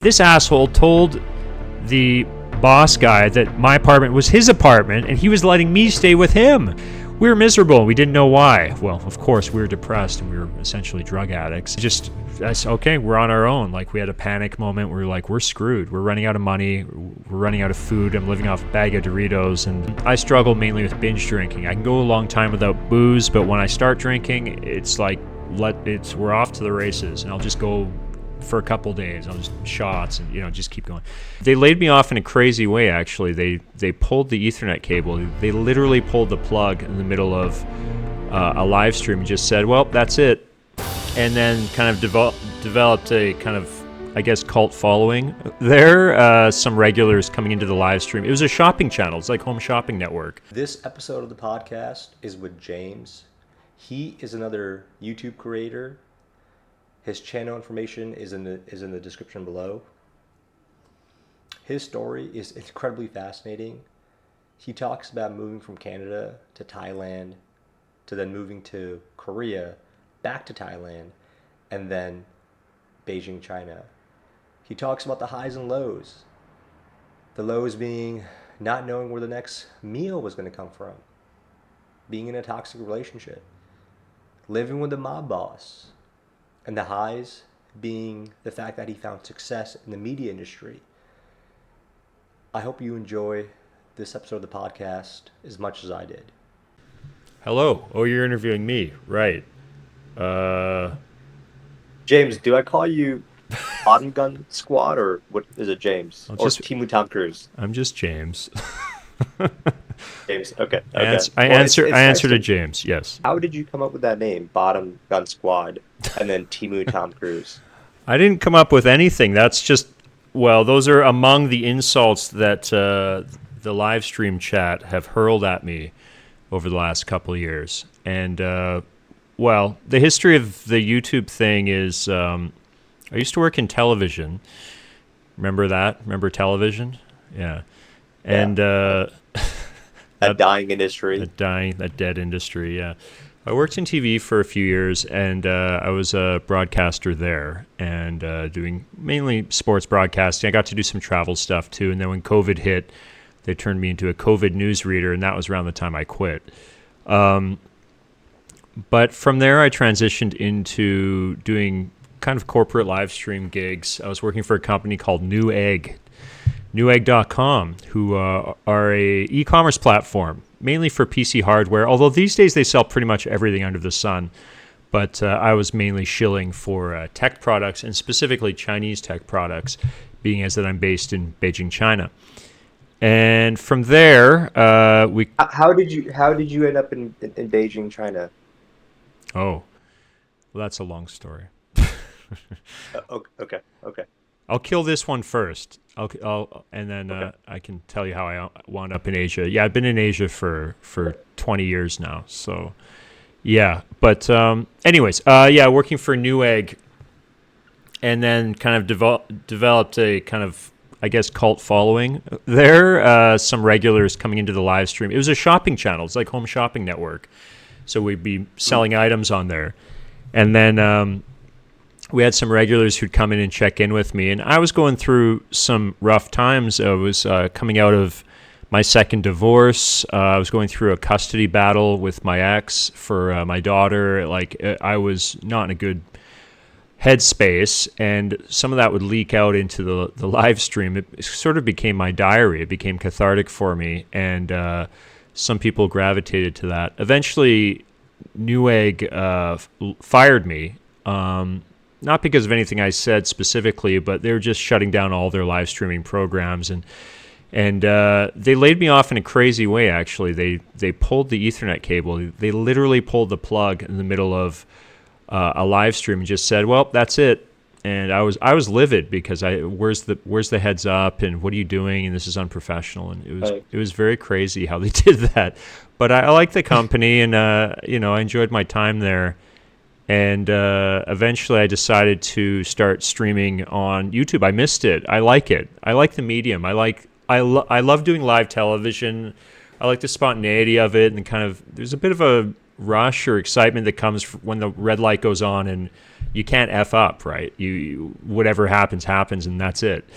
This asshole told the boss guy that my apartment was his apartment and he was letting me stay with him. We were miserable and we didn't know why. Well, of course, we were depressed and we were essentially drug addicts. That's okay, we're on our own. Like, we had a panic moment where we were like, we're screwed. We're running out of money. We're running out of food. I'm living off a bag of Doritos. And I struggle mainly with binge drinking. I can go a long time without booze, but when I start drinking, it's like, we're off to the races. And I'll just go for a couple days. I'll just shots and just keep going. They laid me off in a crazy way. Actually, they pulled the Ethernet cable. They literally pulled the plug in the middle of a live stream and just said, "Well, that's it," and then kind of developed a kind of, I guess, cult following there. Some regulars coming into the live stream. It was a shopping channel. It's like Home Shopping Network. This episode of the podcast is with James. He is another YouTube creator. His channel information is in the description below. His story is incredibly fascinating. He talks about moving from Canada to Thailand, to then moving to Korea, back to Thailand, and then Beijing, China. He talks about the highs and lows. The lows being not knowing where the next meal was going to come from, being in a toxic relationship, living with a mob boss, and the highs being the fact that he found success in the media industry. I hope you enjoy this episode of the podcast as much as I did. Hello. Oh, you're interviewing me, right? James, do I call you BottomGunSquad or what is it, James? Or Team Tom Cruise? I'm just James. James, okay. I answer to James, yes. How did you come up with that name, BottomGunSquad, and then Timu Tom Cruise? I didn't come up with anything. That's just, those are among the insults that the live stream chat have hurled at me over the last couple of years. And, the history of the YouTube thing is, I used to work in television. Remember that? Remember television? Yeah. And that dying industry. That dead industry, yeah. I worked in TV for a few years, and I was a broadcaster there, and doing mainly sports broadcasting. I got to do some travel stuff, too, and then when COVID hit, they turned me into a COVID newsreader, and that was around the time I quit. But from there, I transitioned into doing kind of corporate live stream gigs. I was working for a company called Newegg.com, who are a e-commerce platform, mainly for PC hardware, although these days they sell pretty much everything under the sun. But I was mainly shilling for tech products, and specifically Chinese tech products, being as that I'm based in Beijing, China. And from there, How did you end up in Beijing, China? Oh, well, that's a long story. Okay. I'll kill this one first. And then I can tell you how I wound up in Asia. Yeah, I've been in Asia for 20 years now. So, yeah. But anyways, working for Newegg, and then kind of developed a kind of, I guess, cult following there. Some regulars coming into the live stream. It was a shopping channel. It's like Home Shopping Network. So we'd be selling items on there. And then we had some regulars who'd come in and check in with me, and I was going through some rough times. I was coming out of my second divorce. I was going through a custody battle with my ex for my daughter. I was not in a good headspace, and some of that would leak out into the live stream. It sort of became my diary. It became cathartic for me, and some people gravitated to that. Eventually, Newegg fired me. Not because of anything I said specifically, but they were just shutting down all their live streaming programs, and they laid me off in a crazy way. Actually, they pulled the Ethernet cable. They literally pulled the plug in the middle of a live stream and just said, "Well, that's it." And I was livid because where's the heads up, and what are you doing, and this is unprofessional, and it was very crazy how they did that. But I like the company, and I enjoyed my time there. And eventually I decided to start streaming on YouTube. I missed it. I like it. I like the medium. I love doing live television. I like the spontaneity of it, and kind of there's a bit of a rush or excitement that comes when the red light goes on and you can't F up, right? You whatever happens, and that's it.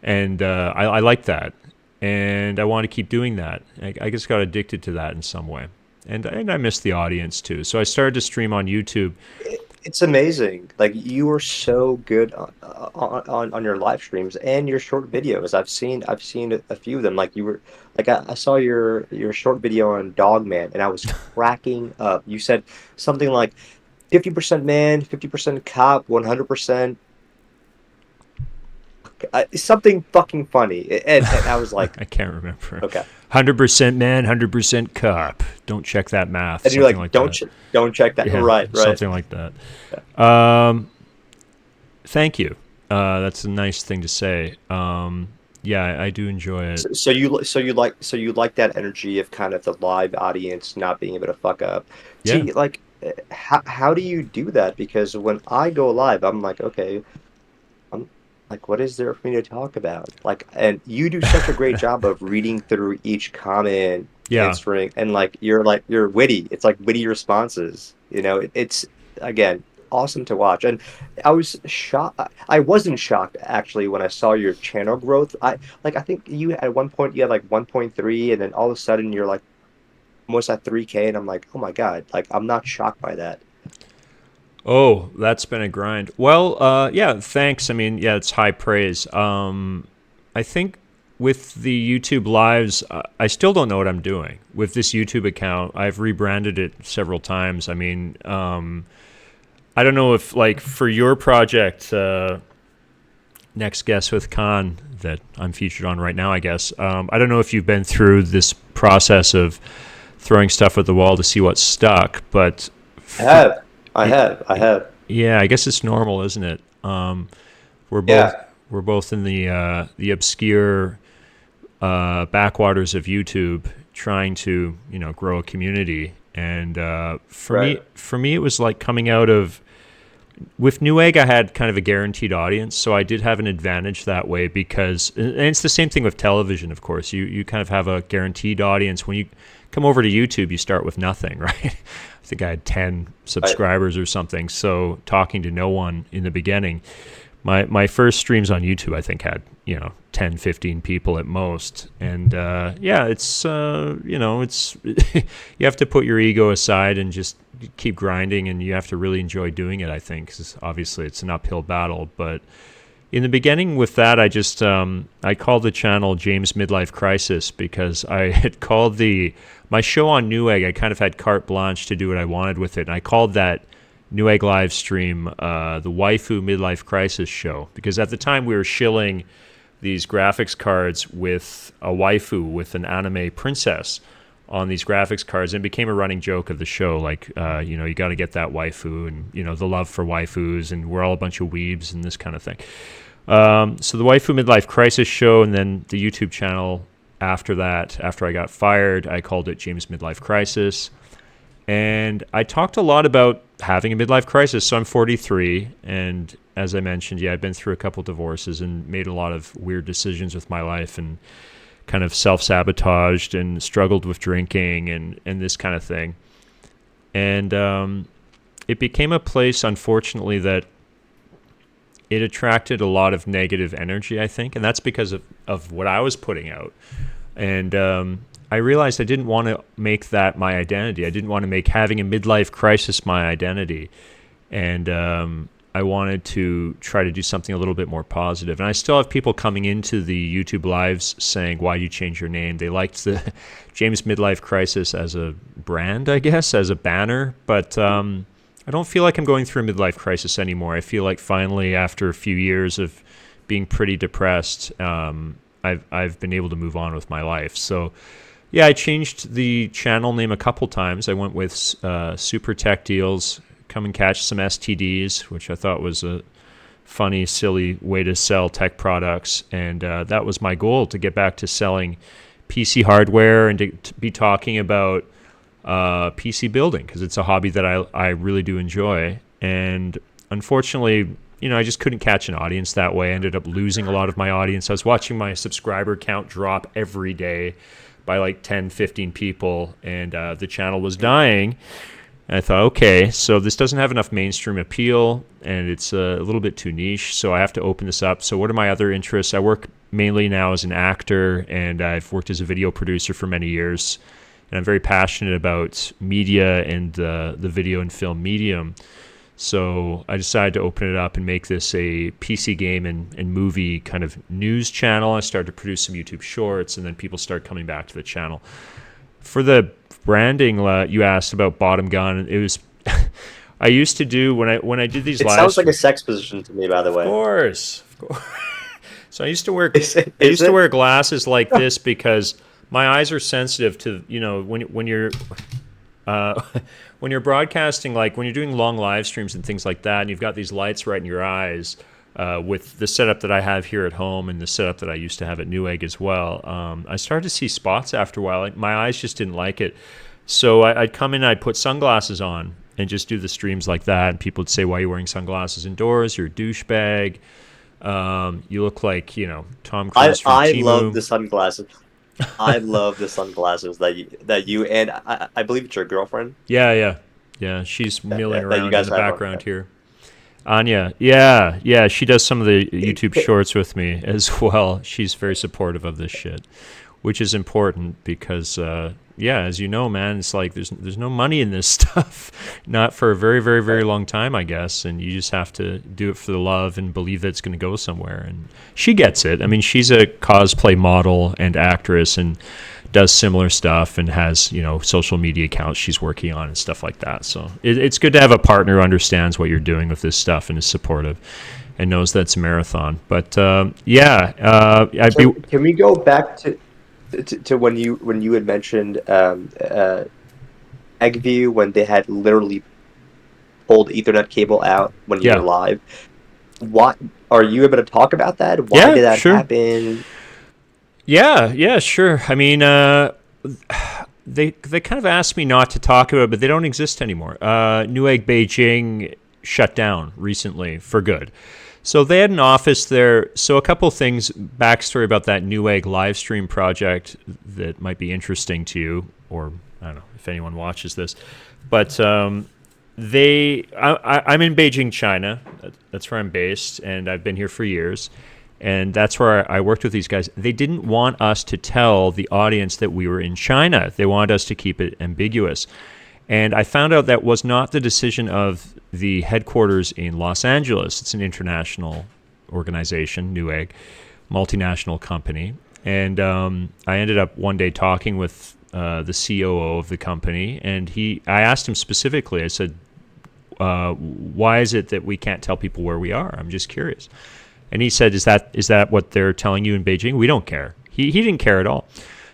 And I like that. And I want to keep doing that. I just got addicted to that in some way. And I miss the audience too. So I started to stream on YouTube. It's amazing. Like you were so good on your live streams and your short videos. I've seen a few of them. Like you were like I saw your short video on Dog Man and I was cracking up. You said something like 50% man, 50% cop, 100% something fucking funny. And I was like, I can't remember. okay. 100% man, 100% cop. Don't check that math. And you're Something like, like that. don't check that. Yeah, Right, right. something like that. Thank you. That's a nice thing to say. Yeah, I do enjoy it. So you like that energy of kind of the live audience not being able to fuck up. Yeah. See, like, how do you do that? Because when I go live, I'm like, okay, I'm like, what is there for me to talk about? Like, and you do such a great job of reading through each comment, Yeah. answering, and like you're witty. It's like witty responses. It's again awesome to watch. And I was shocked. I wasn't shocked actually when I saw your channel growth. I think you at one point you had like 1.3, and then all of a sudden you're like almost at 3K, and I'm like, oh my God, like I'm not shocked by that. Oh, that's been a grind. Well, yeah, thanks. I mean, yeah, it's high praise. I think with the YouTube lives, I still don't know what I'm doing with this YouTube account. I've rebranded it several times. I mean, I don't know if like for your project, Next Guest with Khan that I'm featured on right now, I guess. I don't know if you've been through this process of throwing stuff at the wall to see what's stuck, but I have, I have. yeah, I guess it's normal, isn't it? We're both Yeah, we're both in the obscure backwaters of YouTube, trying to grow a community. And right. for me, it was like coming out of with Newegg. I had kind of a guaranteed audience, so I did have an advantage that way because, and it's the same thing with television. Of course, you kind of have a guaranteed audience. When you come over to YouTube, you start with nothing, right? I think I had 10 Right. subscribers or something. So talking to no one in the beginning. My first streams on YouTube, I think, had 10, 15 people at most, and yeah, it's it's you have to put your ego aside and just keep grinding, and you have to really enjoy doing it. I think 'cause obviously it's an uphill battle, but in the beginning with that, I just I called the channel James Midlife Crisis because I had called my show on Newegg. I kind of had carte blanche to do what I wanted with it, and I called that Newegg live stream the Waifu Midlife Crisis show because at the time we were shilling these graphics cards with a waifu, with an anime princess on these graphics cards, and it became a running joke of the show. Like, you got to get that waifu, and the love for waifus, and we're all a bunch of weebs and this kind of thing. So the Waifu Midlife Crisis show, and then the YouTube channel after that, after I got fired, I called it James Midlife Crisis. And I talked a lot about having a midlife crisis. So I'm 43, and as I mentioned, yeah, I've been through a couple divorces and made a lot of weird decisions with my life, and kind of self-sabotaged and struggled with drinking and this kind of thing. And it became a place, unfortunately, that it attracted a lot of negative energy, I think, and that's because of what I was putting out. And I realized I didn't want to make that my identity. I didn't want to make having a midlife crisis my identity. And I wanted to try to do something a little bit more positive. And I still have people coming into the YouTube lives saying, why did you change your name? They liked the James Midlife Crisis as a brand, I guess, as a banner. But I don't feel like I'm going through a midlife crisis anymore. I feel like finally, after a few years of being pretty depressed, I've been able to move on with my life. So yeah, I changed the channel name a couple times. I went with Super Tech Deals, come and catch some STDs, which I thought was a funny, silly way to sell tech products. And that was my goal, to get back to selling PC hardware and to be talking about PC building, because it's a hobby that I really do enjoy. And unfortunately, I just couldn't catch an audience that way. I ended up losing a lot of my audience. I was watching my subscriber count drop every day by like 10, 15 people, and the channel was dying. And I thought, okay, so this doesn't have enough mainstream appeal, and it's a little bit too niche, so I have to open this up. So what are my other interests? I work mainly now as an actor, and I've worked as a video producer for many years, and I'm very passionate about media and the video and film medium. So I decided to open it up and make this a PC game and movie kind of news channel. I started to produce some YouTube shorts, and then people started coming back to the channel. For the branding, you asked about Bottom Gun. It was I used to do when I did these It live. sounds like a sex position to me, by the way. Of course. So I used to wear wear glasses like this because my eyes are sensitive to, when you're when you're broadcasting, like when you're doing long live streams and things like that, and you've got these lights right in your eyes. With the setup that I have here at home and the setup that I used to have at Newegg as well, I started to see spots after a while. My eyes just didn't like it. So I'd come in, I'd put sunglasses on and just do the streams like that. And people would say, why are you wearing sunglasses indoors? You're a douchebag. You look like, Tom Cruise from I Timu. love the sunglasses. I love the sunglasses that you and I believe it's your girlfriend. Yeah. She's milling around in the background here. Anya, yeah, she does some of the YouTube shorts with me as well. She's very supportive of this shit, which is important because, as you know, man, it's like there's no money in this stuff, not for a very, very, very long time, I guess, and you just have to do it for the love and believe that it's going to go somewhere. And she gets it. I mean, she's a cosplay model and actress and does similar stuff and has, social media accounts she's working on and stuff like that. So it's good to have a partner who understands what you're doing with this stuff and is supportive and knows that it's a marathon. But can we go back to when you had mentioned Eggview, when they had literally pulled Ethernet cable out when you were live? What are you able to talk about that? Why did that happen? Yeah, sure. I mean, they kind of asked me not to talk about it, but they don't exist anymore. Newegg Beijing shut down recently for good. So they had an office there. So a couple things, backstory about that Newegg live stream project that might be interesting to you, or I don't know if anyone watches this. But I'm in Beijing, China. That's where I'm based, and I've been here for years. And that's where I worked with these guys. They didn't want us to tell the audience that we were in China. They wanted us to keep it ambiguous. And I found out that was not the decision of the headquarters in Los Angeles. It's an international organization, Newegg, multinational company. And I ended up one day talking with the COO of the company. And I asked him specifically, I said, why is it that we can't tell people where we are? I'm just curious. And he said, is that what they're telling you in Beijing? We don't care. He didn't care at all.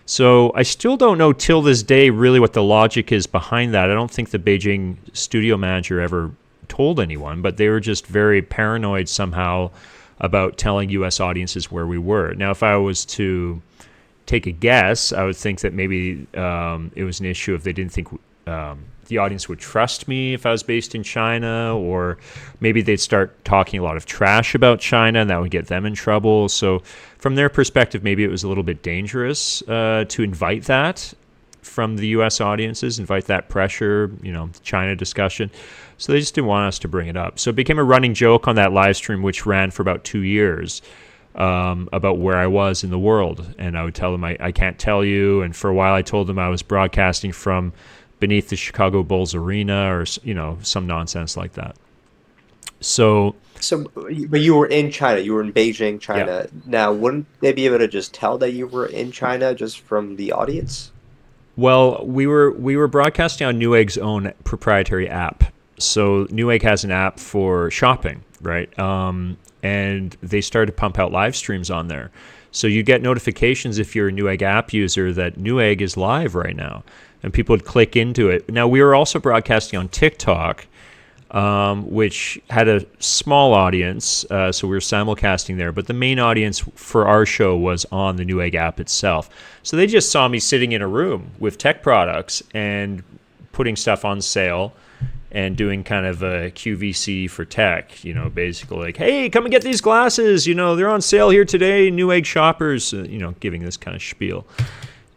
So I still don't know till this day really what the logic is behind that. I don't think the Beijing studio manager ever told anyone, but they were just very paranoid somehow about telling U.S. audiences where we were. Now, if I was to take a guess, I would think that maybe it was an issue if they didn't think the audience would trust me if I was based in China, or maybe they'd start talking a lot of trash about China and that would get them in trouble. So from their perspective, maybe it was a little bit dangerous to invite that from the U.S. audiences, invite that pressure, China discussion. So they just didn't want us to bring it up. So it became a running joke on that live stream, which ran for about 2 years, about where I was in the world. And I would tell them, I can't tell you. And for a while I told them I was broadcasting from beneath the Chicago Bulls arena, or some nonsense like that. So, but you were in China. You were in Beijing, China. Yeah. Now, wouldn't they be able to just tell that you were in China just from the audience? Well, we were broadcasting on Newegg's own proprietary app. So Newegg has an app for shopping, right? And they started to pump out live streams on there. So you get notifications if you're a Newegg app user that Newegg is live right now. And people would click into it. Now, we were also broadcasting on TikTok, which had a small audience, so we were simulcasting there. But the main audience for our show was on the Newegg app itself. So they just saw me sitting in a room with tech products and putting stuff on sale and doing kind of a QVC for tech, basically like, hey, come and get these glasses. They're on sale here today, Newegg shoppers, giving this kind of spiel.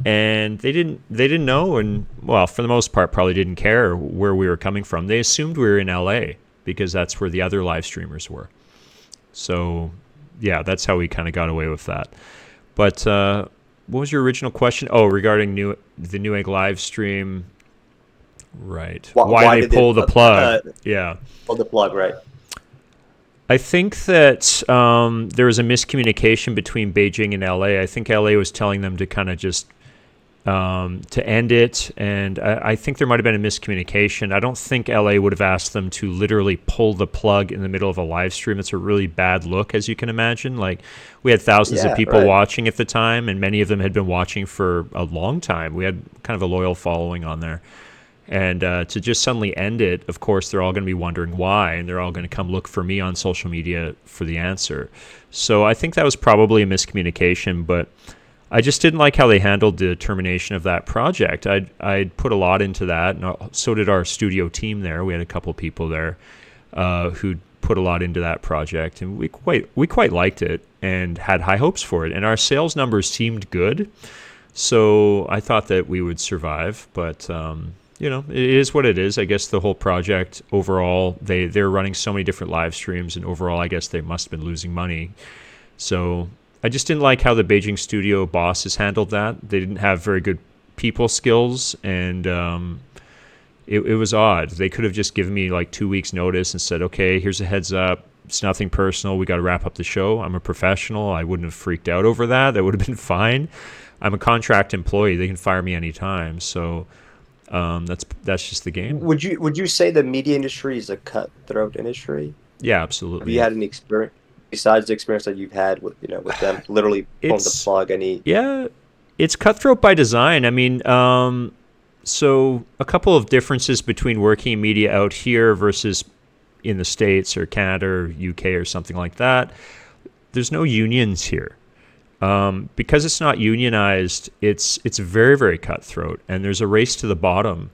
and they didn't know, and well, for the most part, probably didn't care where we were coming from. They assumed we were in LA because that's where the other live streamers were. So, yeah, that's how we kind of got away with that. But what was your original question? Oh, regarding the Newegg live stream, right? Why they did they pull the plug? Yeah. pull the plug, right? I think that there was a miscommunication between Beijing and LA. I think LA was telling them to kind of just to end it, and I think there might have been a miscommunication. I don't think LA would have asked them to literally pull the plug in the middle of a live stream. It's a really bad look, as you can imagine. Like, we had thousands of people watching at the time, and many of them had been watching for a long time. We had kind of a loyal following on there. And to just suddenly end it, of course, they're all going to be wondering why, and they're all going to come look for me on social media for the answer. So I think that was probably a miscommunication, but I just didn't like how they handled the termination of that project. I'd put a lot into that, and so did our studio team there. We had a couple people there who put a lot into that project, and we quite liked it and had high hopes for it. And our sales numbers seemed good, so I thought that we would survive, but it is what it is. I guess the whole project overall, they're running so many different live streams, and overall, I guess they must have been losing money. So I just didn't like how the Beijing studio bosses handled that. They didn't have very good people skills, and it was odd. They could have just given me like 2 weeks notice and said, okay, here's a heads up. It's nothing personal. We got to wrap up the show. I'm a professional. I wouldn't have freaked out over that. That would have been fine. I'm a contract employee. They can fire me anytime. So that's just the game. Would you say the media industry is a cutthroat industry? Yeah, absolutely. Have you had any experience besides the experience that you've had with with them literally pulling the plug? Yeah, it's cutthroat by design. I mean, so a couple of differences between working in media out here versus in the States or Canada or UK or something like that. There's no unions here. Because it's not unionized, it's very, very cutthroat, and there's a race to the bottom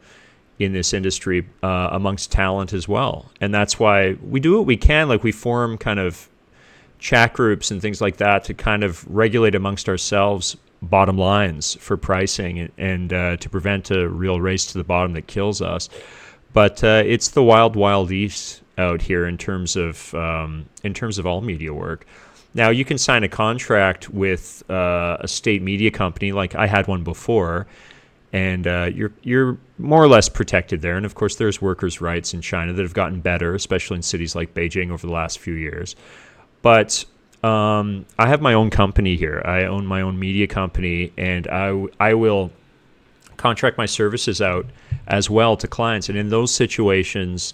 in this industry amongst talent as well. And that's why we do what we can. Like, we form kind of chat groups and things like that to kind of regulate amongst ourselves bottom lines for pricing and to prevent a real race to the bottom that kills us. But it's the wild, wild east out here in terms of all media work. Now, you can sign a contract with a state media company, like I had one before, and you're more or less protected there. And of course, there's workers' rights in China that have gotten better, especially in cities like Beijing over the last few years. But I have my own company here. I own my own media company, and I will contract my services out as well to clients. And in those situations,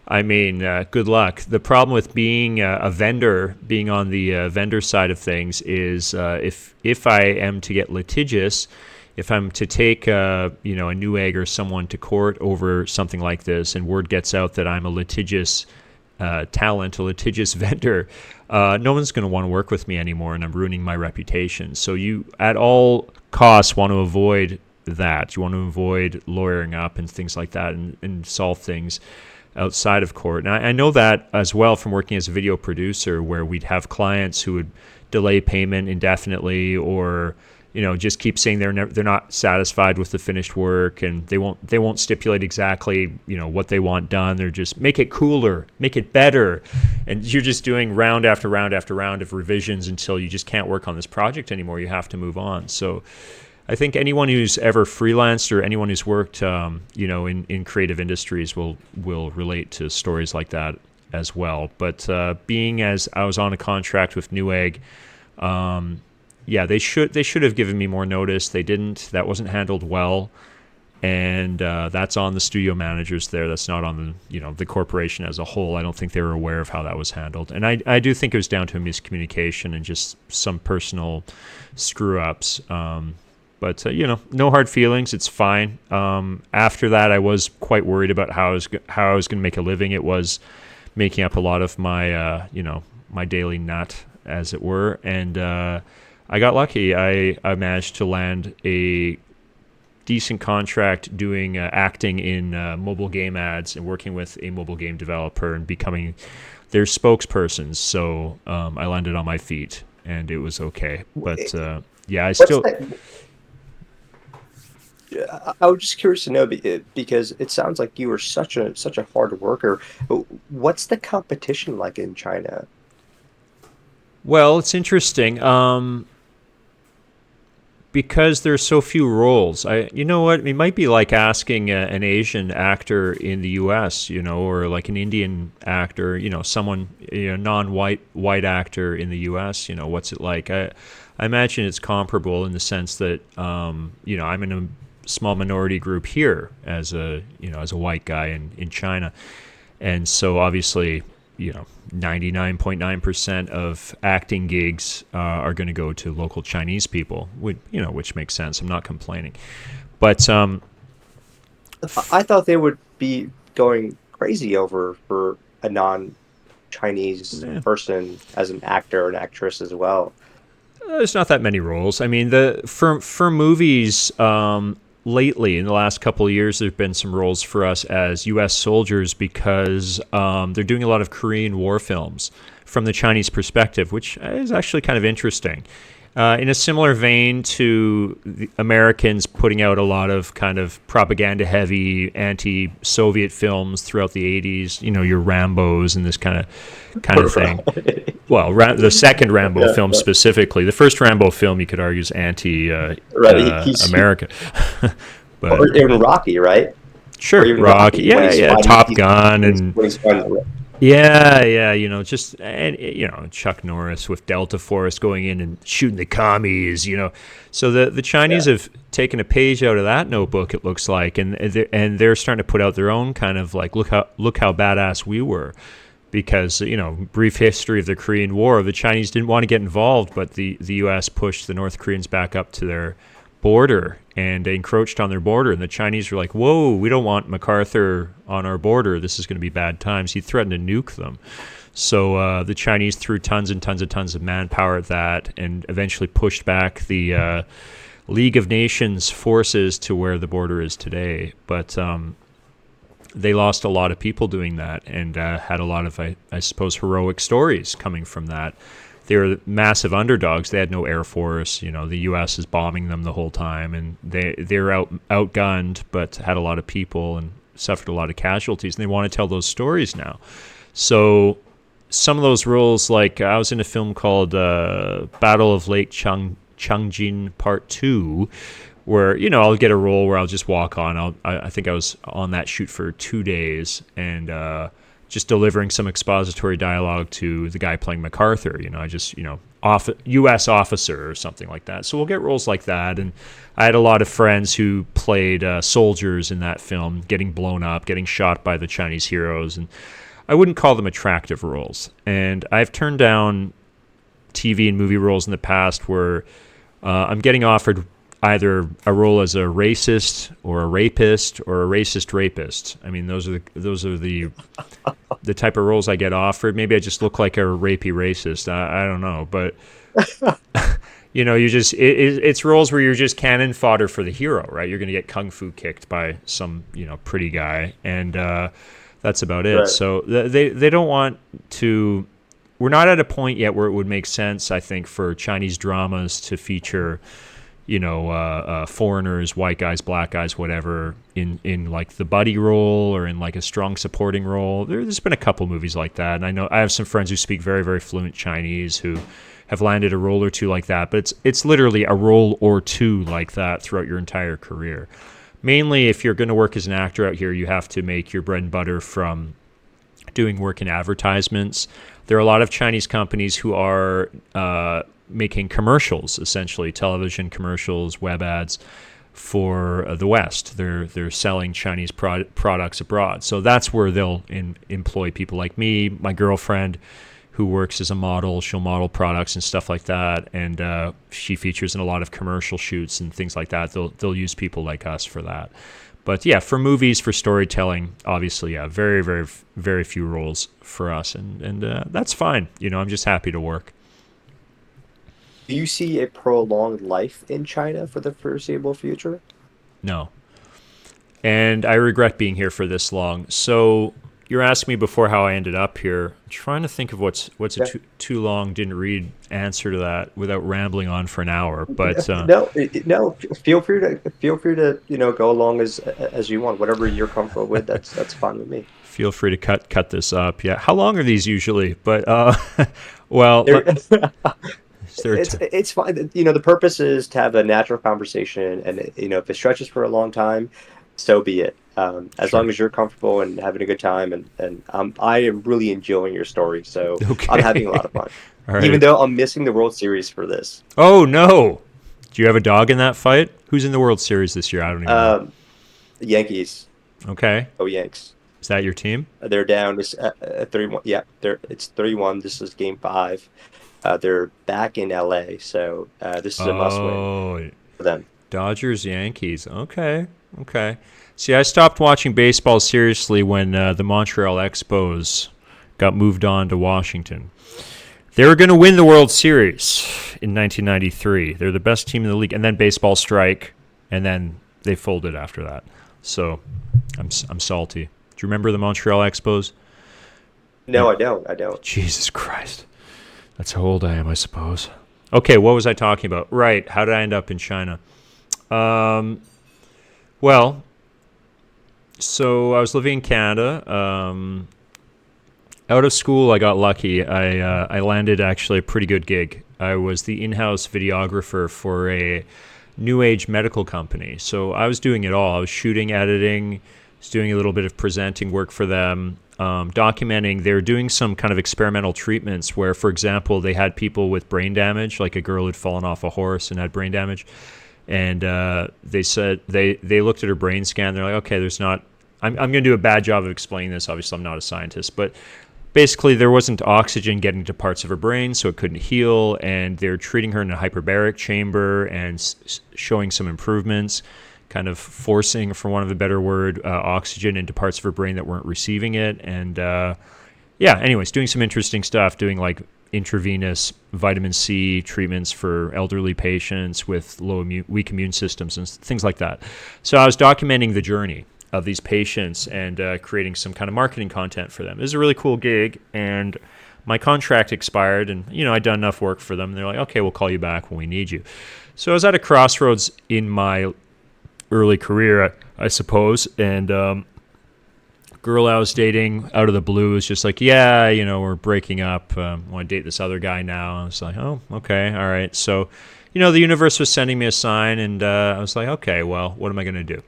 I mean, good luck. The problem with being a vendor, being on the vendor side of things, is if I am to get litigious, if I'm to take a Newegg or someone to court over something like this, and word gets out that I'm a litigious talent, a litigious vendor, no one's going to want to work with me anymore, and I'm ruining my reputation. So you, at all costs, want to avoid that. You want to avoid lawyering up and things like that, and solve things outside of court. And I know that as well from working as a video producer, where we'd have clients who would delay payment indefinitely, or just keep saying they're not satisfied with the finished work, and they won't stipulate exactly what they want done. They're just, make it cooler, make it better, and you're just doing round after round after round of revisions until you just can't work on this project anymore. You have to move on. So I think anyone who's ever freelanced or anyone who's worked, in creative industries will relate to stories like that as well. But being as I was on a contract with Newegg, they should have given me more notice. They didn't. That wasn't handled well, and that's on the studio managers there. That's not on the corporation as a whole. I don't think they were aware of how that was handled, and I do think it was down to a miscommunication and just some personal screw ups. But no hard feelings. It's fine. After that, I was quite worried about how I was going to make a living. It was making up a lot of my my daily nut, as it were. And I got lucky. I managed to land a decent contract doing acting in mobile game ads and working with a mobile game developer and becoming their spokespersons. So I landed on my feet, and it was okay. But I still. I was just curious to know because it sounds like you were such a hard worker. What's the competition like in China? Well, it's interesting. Because there's so few roles. You know what? It might be like asking an Asian actor in the U.S., or like an Indian actor, someone, non-white white actor in the U.S. What's it like? I imagine it's comparable in the sense that, I'm in a small minority group here as a white guy in China, and so obviously, 99.9% of acting gigs are going to go to local Chinese people, which makes sense. I'm not complaining, but I thought they would be going crazy over for a non-Chinese eh, person as an actor or an actress as well. there's not that many roles. I mean, the for movies, lately in the last couple of years, there've been some roles for us as U.S. soldiers because they're doing a lot of Korean War films from the Chinese perspective, which is actually kind of interesting. In a similar vein to the Americans putting out a lot of kind of propaganda-heavy anti-Soviet films throughout the '80s, your Rambos and this kind of thing. Right. Well, the second Rambo Yeah, film specifically. The first Rambo film, you could argue, is right. American, Or but even Rocky, right? Or sure, even Rocky, Rocky when yeah, he's yeah, fighting Top people Gun, and when he's fighting the yeah, just and Chuck Norris with Delta Force going in and shooting the commies, So the Chinese yeah. have taken a page out of that notebook. It looks like, and they're starting to put out their own kind of like look how badass we were, because brief history of the Korean War, the Chinese didn't want to get involved, but the U.S. pushed the North Koreans back up to their border and encroached on their border, and the Chinese were like, whoa, we don't want MacArthur on our border, this is going to be bad times. He threatened to nuke them. So the Chinese threw tons and tons and tons of manpower at that and eventually pushed back the League of Nations forces to where the border is today. But they lost a lot of people doing that, and had a lot of, I suppose, heroic stories coming from that. They were massive underdogs. They had no air force. The U.S. is bombing them the whole time, and they're outgunned, but had a lot of people and suffered a lot of casualties. And they want to tell those stories now. So some of those roles, like I was in a film called Battle of Lake Changjin Part 2, where I'll get a role where I'll just walk on. I think I was on that shoot for 2 days, and just delivering some expository dialogue to the guy playing MacArthur. I just U.S. officer or something like that. So we'll get roles like that, and I had a lot of friends who played soldiers in that film, getting blown up, getting shot by the Chinese heroes, and I wouldn't call them attractive roles. And I've turned down TV and movie roles in the past where I'm getting offered either a role as a racist or a rapist or a racist rapist. I mean, those are the type of roles I get offered. Maybe I just look like a rapey racist. I don't know, but it's roles where you're just cannon fodder for the hero, right? You're going to get kung fu kicked by some pretty guy, and that's about it. Right. So they don't want to. We're not at a point yet where it would make sense, I think, for Chinese dramas to feature foreigners, white guys, black guys, whatever, in like the buddy role or in like a strong supporting role. There's been a couple movies like that, and I know I have some friends who speak very, very fluent Chinese who have landed a role or two like that. But it's literally a role or two like that throughout your entire career. Mainly, if you're going to work as an actor out here, you have to make your bread and butter from doing work in advertisements. There are a lot of Chinese companies who are making commercials, essentially television commercials, web ads for the West. They're selling Chinese products abroad. So that's where they'll employ people like me, my girlfriend, who works as a model. She'll model products and stuff like that, and she features in a lot of commercial shoots and things like that. They'll use people like us for that. But yeah, for movies, for storytelling, obviously, yeah, very, very, very few roles for us, and that's fine. I'm just happy to work. Do you see a prolonged life in China for the foreseeable future? No, and I regret being here for this long. So you're asking me before how I ended up here. I'm trying to think of what's a Yeah. too long didn't read answer to that without rambling on for an hour. But No, no. Feel free to go along as you want. Whatever you're comfortable with, that's fine with me. feel free to cut this up. Yeah, how long are these usually? But well, There, is there it's fine. The purpose is to have a natural conversation, and if it stretches for a long time, so be it. As sure. long as you're comfortable and having a good time, and I am really enjoying your story, so I'm having a lot Okay. of fun. All Even right. though I'm missing the World Series for this. Oh no. Do you have a dog in that fight? Who's in the World Series this year? I don't even know. Um, Yankees, Okay. oh Yanks, Is that your team? they're down. This 31. Yeah, it's 31. This is Game 5. They're back in LA, so this is a must-win Oh, for them. Dodgers, Yankees. Okay. Okay. See, I stopped watching baseball seriously when the Montreal Expos got moved on to Washington. They were going to win the World Series in 1993. They're the best team in the league. And then baseball strike, and then they folded after that. So I'm salty. Do you remember the Montreal Expos? No, I don't. I don't. Jesus Christ. That's how old I am, I suppose. Okay, what was I talking about? Right, how did I end up in China? Um, well, so I was living in Canada. Out of school, I got lucky. I landed actually a pretty good gig. I was the in-house videographer for a new age medical company. So I was doing it all. I was shooting, editing, was doing a little bit of presenting work for them, documenting. They were doing some kind of experimental treatments where, for example, they had people with brain damage, like a girl who'd fallen off a horse and had brain damage. And they said they looked at her brain scan. They're like, okay, there's not. I'm going to do a bad job of explaining this. Obviously, I'm not a scientist, but basically there wasn't oxygen getting to parts of her brain, so it couldn't heal, and they're treating her in a hyperbaric chamber and showing some improvements, kind of forcing, for want of a better word, oxygen into parts of her brain that weren't receiving it. And yeah, anyways, doing some interesting stuff, doing like intravenous vitamin C treatments for elderly patients with weak immune systems and things like that. So I was documenting the journey of these patients and creating some kind of marketing content for them. It was a really cool gig, and my contract expired, and I'd done enough work for them. And they're like, okay, we'll call you back when we need you. So I was at a crossroads in my early career, I suppose, and girl I was dating out of the blue was just like, yeah, we're breaking up. I want to date this other guy now. I was like, oh, okay, all right. So, the universe was sending me a sign, and I was like, okay, well, what am I going to do?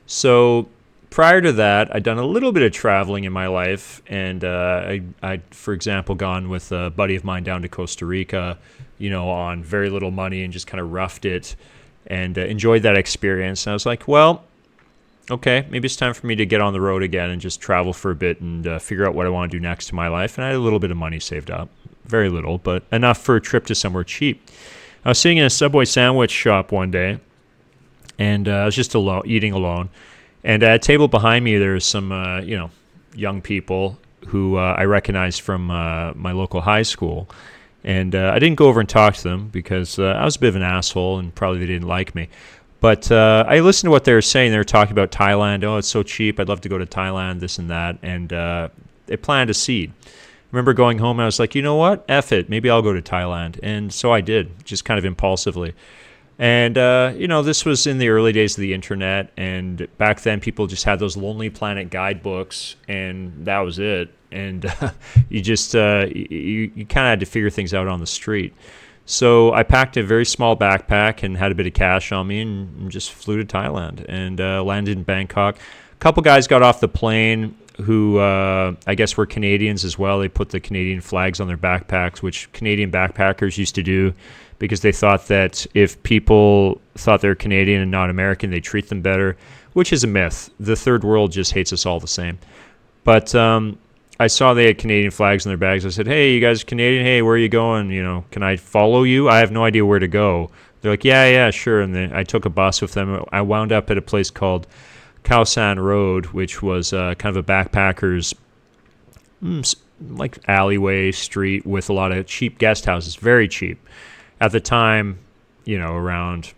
So prior to that, I'd done a little bit of traveling in my life, and I'd, for example, gone with a buddy of mine down to Costa Rica, on very little money and just kind of roughed it and enjoyed that experience. And I was like, well, okay, maybe it's time for me to get on the road again and just travel for a bit and figure out what I want to do next in my life. And I had a little bit of money saved up, very little, but enough for a trip to somewhere cheap. I was sitting in a Subway sandwich shop one day, and I was just eating alone. And at a table behind me, there's some, young people who I recognized from my local high school. And I didn't go over and talk to them because I was a bit of an asshole and probably they didn't like me. But I listened to what they were saying. They were talking about Thailand. Oh, it's so cheap. I'd love to go to Thailand, this and that. And they planted a seed. I remember going home and I was like, you know what? F it. Maybe I'll go to Thailand. And so I did, just kind of impulsively. And, this was in the early days of the internet. And back then, people just had those Lonely Planet guidebooks, and that was it. And you just, you kind of had to figure things out on the street. So I packed a very small backpack and had a bit of cash on me and just flew to Thailand and landed in Bangkok. A couple guys got off the plane who I guess were Canadians as well. They put the Canadian flags on their backpacks, which Canadian backpackers used to do because they thought that if people thought they're Canadian and not American, they treat them better, which is a myth. The third world just hates us all the same. But I saw they had Canadian flags in their bags. I said, hey, you guys Canadian? Hey, where are you going? Can I follow you? I have no idea where to go. They're like, yeah, sure. And then I took a bus with them. I wound up at a place called Khao San Road, which was kind of a backpacker's like alleyway street with a lot of cheap guest houses, very cheap. At the time, around,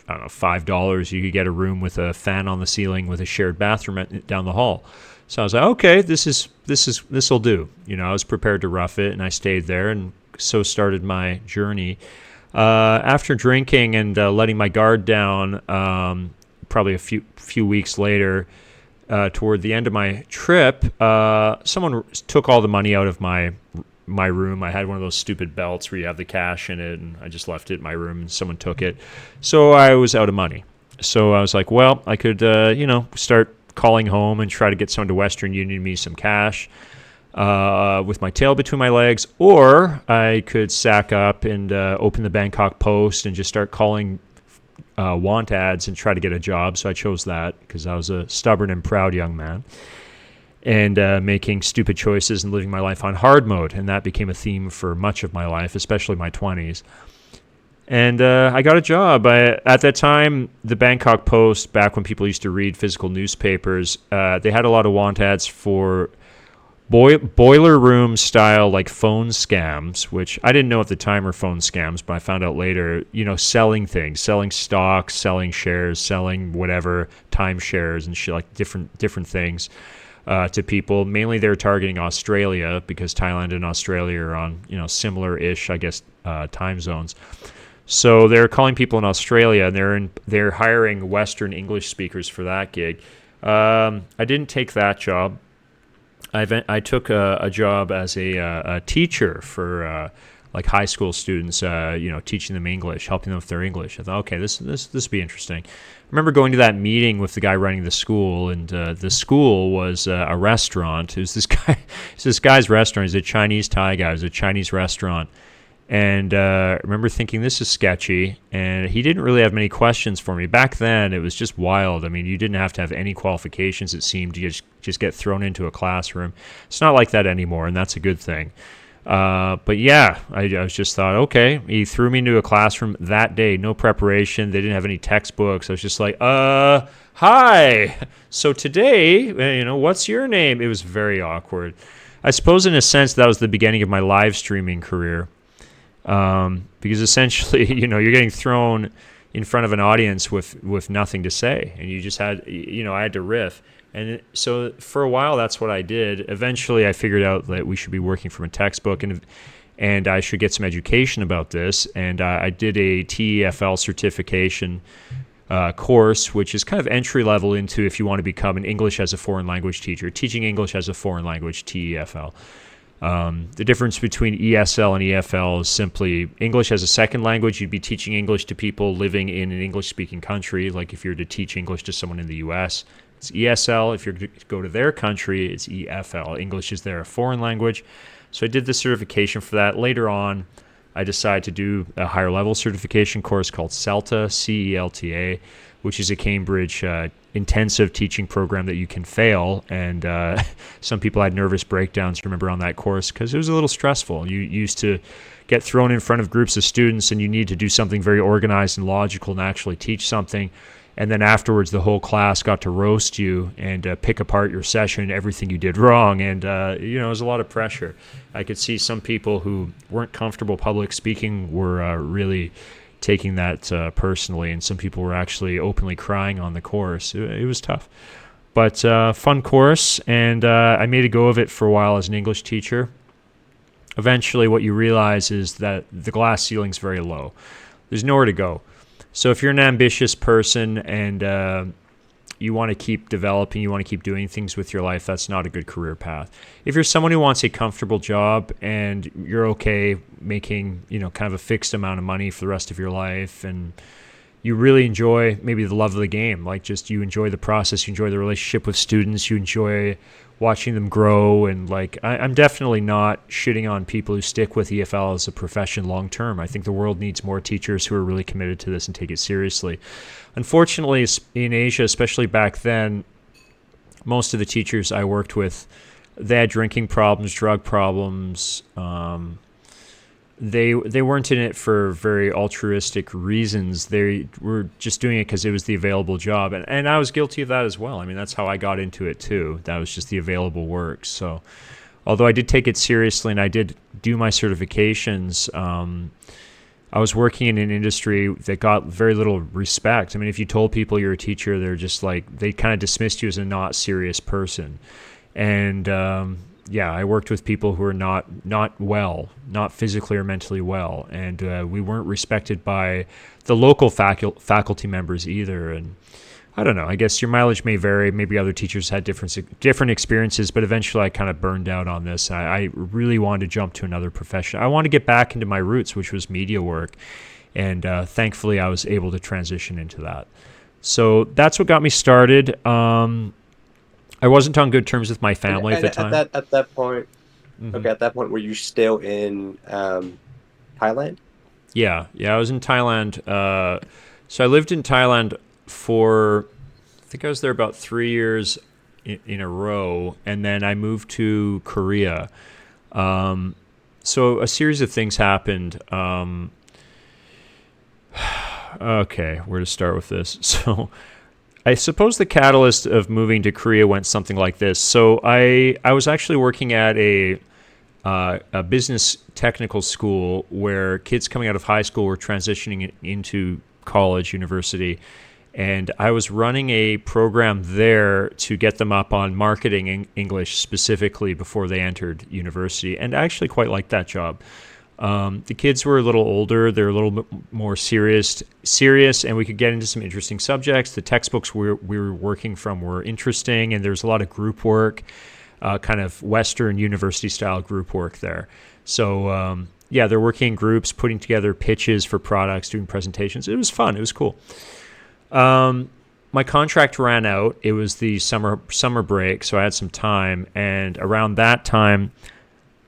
$5, you could get a room with a fan on the ceiling with a shared bathroom down the hall. So I was like, okay, this'll do. I was prepared to rough it, and I stayed there, and so started my journey. After drinking and letting my guard down, probably a few weeks later, toward the end of my trip, someone took all the money out of my room. I had one of those stupid belts where you have the cash in it, and I just left it in my room, and someone took it. So I was out of money. So I was like, well, I could, start calling home and try to get someone to Western Union me some cash with my tail between my legs, or I could sack up and open the Bangkok Post and just start calling want ads and try to get a job. So I chose that because I was a stubborn and proud young man, and making stupid choices and living my life on hard mode. And that became a theme for much of my life, especially my 20s. And I got a job. At that time, the Bangkok Post, back when people used to read physical newspapers, they had a lot of want ads for boiler room style like phone scams, which I didn't know at the time were phone scams, but I found out later, selling things, selling stocks, selling shares, selling whatever, timeshares and shit, like different things to people. Mainly they're targeting Australia because Thailand and Australia are on, similar-ish, I guess, time zones. So they're calling people in Australia, and they're hiring Western English speakers for that gig. I didn't take that job. I took a job as a teacher for like high school students, teaching them English, helping them with their English. I thought, okay, this would be interesting. I remember going to that meeting with the guy running the school, and the school was a restaurant. It was this guy's restaurant. He's a Chinese Thai guy. It was a Chinese restaurant. And I remember thinking, this is sketchy, and he didn't really have many questions for me. Back then, it was just wild. I mean, you didn't have to have any qualifications, it seemed. You just get thrown into a classroom. It's not like that anymore, and that's a good thing. But yeah, I was just thought, okay, he threw me into a classroom that day, no preparation. They didn't have any textbooks. I was just like, hi. So today, what's your name? It was very awkward. I suppose in a sense that was the beginning of my live streaming career. Because essentially, you're getting thrown in front of an audience with nothing to say, and you just had, I had to riff. And so for a while, that's what I did. Eventually, I figured out that we should be working from a textbook, and I should get some education about this. And I did a TEFL certification course, which is kind of entry level into if you want to become an English as a foreign language teacher, teaching English as a foreign language, TEFL. The difference between ESL and EFL is simply English as a second language. You'd be teaching English to people living in an English-speaking country. Like if you're to teach English to someone in the U.S., it's ESL. If you're to go to their country, it's EFL. English is their foreign language. So I did the certification for that. Later on, I decided to do a higher level certification course called CELTA, CELTA, which is a Cambridge intensive teaching program that you can fail. And some people had nervous breakdowns, remember, on that course because it was a little stressful. You used to get thrown in front of groups of students, and you need to do something very organized and logical and actually teach something. And then afterwards, the whole class got to roast you and pick apart your session, everything you did wrong. And, it was a lot of pressure. I could see some people who weren't comfortable public speaking were really taking that personally, and some people were actually openly crying on the course. It was tough, but fun course, and I made a go of it for a while as an English teacher. Eventually, what you realize is that the glass ceiling's very low. There's nowhere to go. So if you're an ambitious person and you want to keep developing, you want to keep doing things with your life, that's not a good career path. If you're someone who wants a comfortable job and you're okay making, kind of a fixed amount of money for the rest of your life, and you really enjoy maybe the love of the game, like just you enjoy the process, you enjoy the relationship with students, you enjoy watching them grow, and like I'm definitely not shitting on people who stick with EFL as a profession long term. I think the world needs more teachers who are really committed to this and take it seriously. Unfortunately, in Asia, especially back then, most of the teachers I worked with, they had drinking problems, drug problems. They weren't in it for very altruistic reasons. They were just doing it because it was the available job. And I was guilty of that as well. I mean, that's how I got into it too. That was just the available work. So although I did take it seriously and I did do my certifications, I was working in an industry that got very little respect. I mean, if you told people you're a teacher, they're just like, they kind of dismissed you as a not serious person. And yeah, I worked with people who were not well, not physically or mentally well, and we weren't respected by the local faculty members either. And I don't know. I guess your mileage may vary. Maybe other teachers had different experiences, but eventually I kind of burned out on this. I really wanted to jump to another profession. I wanted to get back into my roots, which was media work, and thankfully I was able to transition into that. So that's what got me started. I wasn't on good terms with my family at the time. At that point, Hmm. okay, at that point, were you still in Thailand? Yeah, I was in Thailand. So I lived in Thailand for, I think I was there about 3 years in a row, and then I moved to Korea. Um, so a series of things happened. Okay, where to start with this? So I suppose the catalyst of moving to Korea went something like this. So I was actually working at a business technical school where kids coming out of high school were transitioning into college, university, and I was running a program there to get them up on marketing English specifically before they entered university, and I actually quite liked that job. The kids were a little older; they're a little bit more serious, and we could get into some interesting subjects. The textbooks we were working from were interesting, and there's a lot of group work, kind of Western university style group work there. So yeah, they're working in groups, putting together pitches for products, doing presentations. It was fun. It was cool. My contract ran out. It was the summer break, so I had some time. And around that time,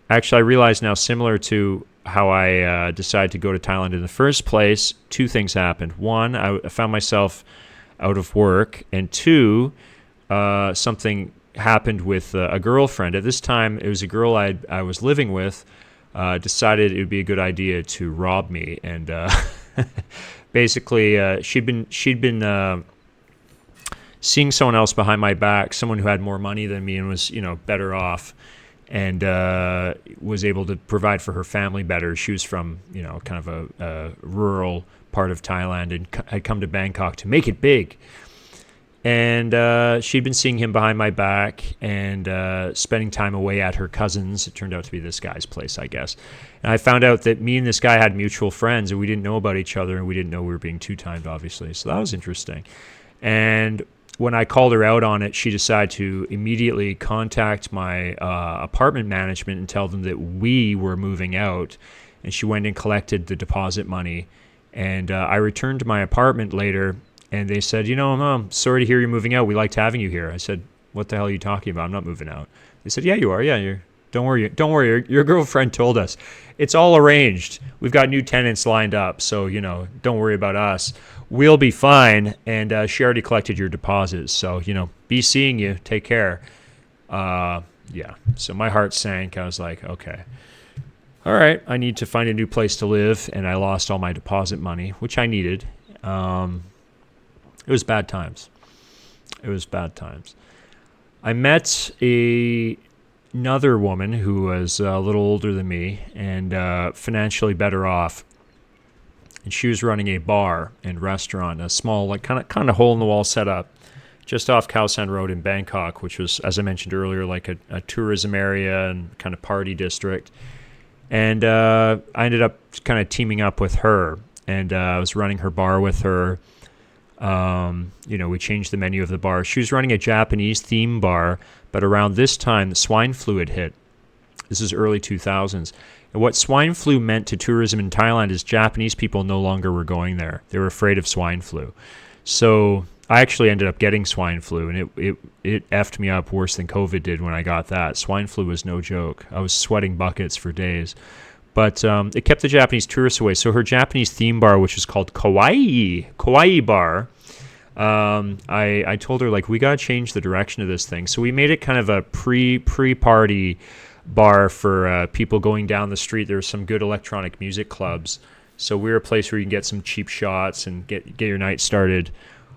actually, I realize now, similar to how I decided to go to Thailand in the first place, two things happened. One, I found myself out of work, and two, something happened with a girlfriend. At this time, it was a girl I was living with. Decided it would be a good idea to rob me, and basically, she'd been seeing someone else behind my back, someone who had more money than me and was better off, and was able to provide for her family better. She was from kind of a rural part of Thailand and had come to Bangkok to make it big. And she'd been seeing him behind my back and spending time away at her cousin's. It turned out to be this guy's place, I guess. And I found out that me and this guy had mutual friends, and we didn't know about each other, and we didn't know we were being two-timed, obviously. So that was interesting. And when I called her out on it, she decided to immediately contact my apartment management and tell them that we were moving out. And she went and collected the deposit money. And I returned to my apartment later, and they said, Mom, sorry to hear you're moving out. We liked having you here. I said, what the hell are you talking about? I'm not moving out. They said, yeah, you are. Yeah, don't worry. Don't worry. Your girlfriend told us. It's all arranged. We've got new tenants lined up. So, don't worry about us. We'll be fine. And she already collected your deposits. So, be seeing you. Take care. Yeah. So my heart sank. I was like, okay. All right. I need to find a new place to live. And I lost all my deposit money, which I needed. It was bad times. I met another woman who was a little older than me and financially better off. And she was running a bar and restaurant, a small, like kind of hole in the wall setup, just off Khao San Road in Bangkok, which was, as I mentioned earlier, like a tourism area and kind of party district. And I ended up kind of teaming up with her, and I was running her bar with her. We changed the menu of the bar. She was running a Japanese theme bar, but around this time, the swine flu had hit. This is early 2000s. And what swine flu meant to tourism in Thailand is Japanese people no longer were going there. They were afraid of swine flu. So I actually ended up getting swine flu, and it effed me up worse than COVID did when I got that. Swine flu was no joke. I was sweating buckets for days. But it kept the Japanese tourists away. So her Japanese theme bar, which is called Kawaii Bar, I told her, we got to change the direction of this thing. So we made it kind of a pre-party bar for people going down the street. There were some good electronic music clubs. So we were a place where you can get some cheap shots and get your night started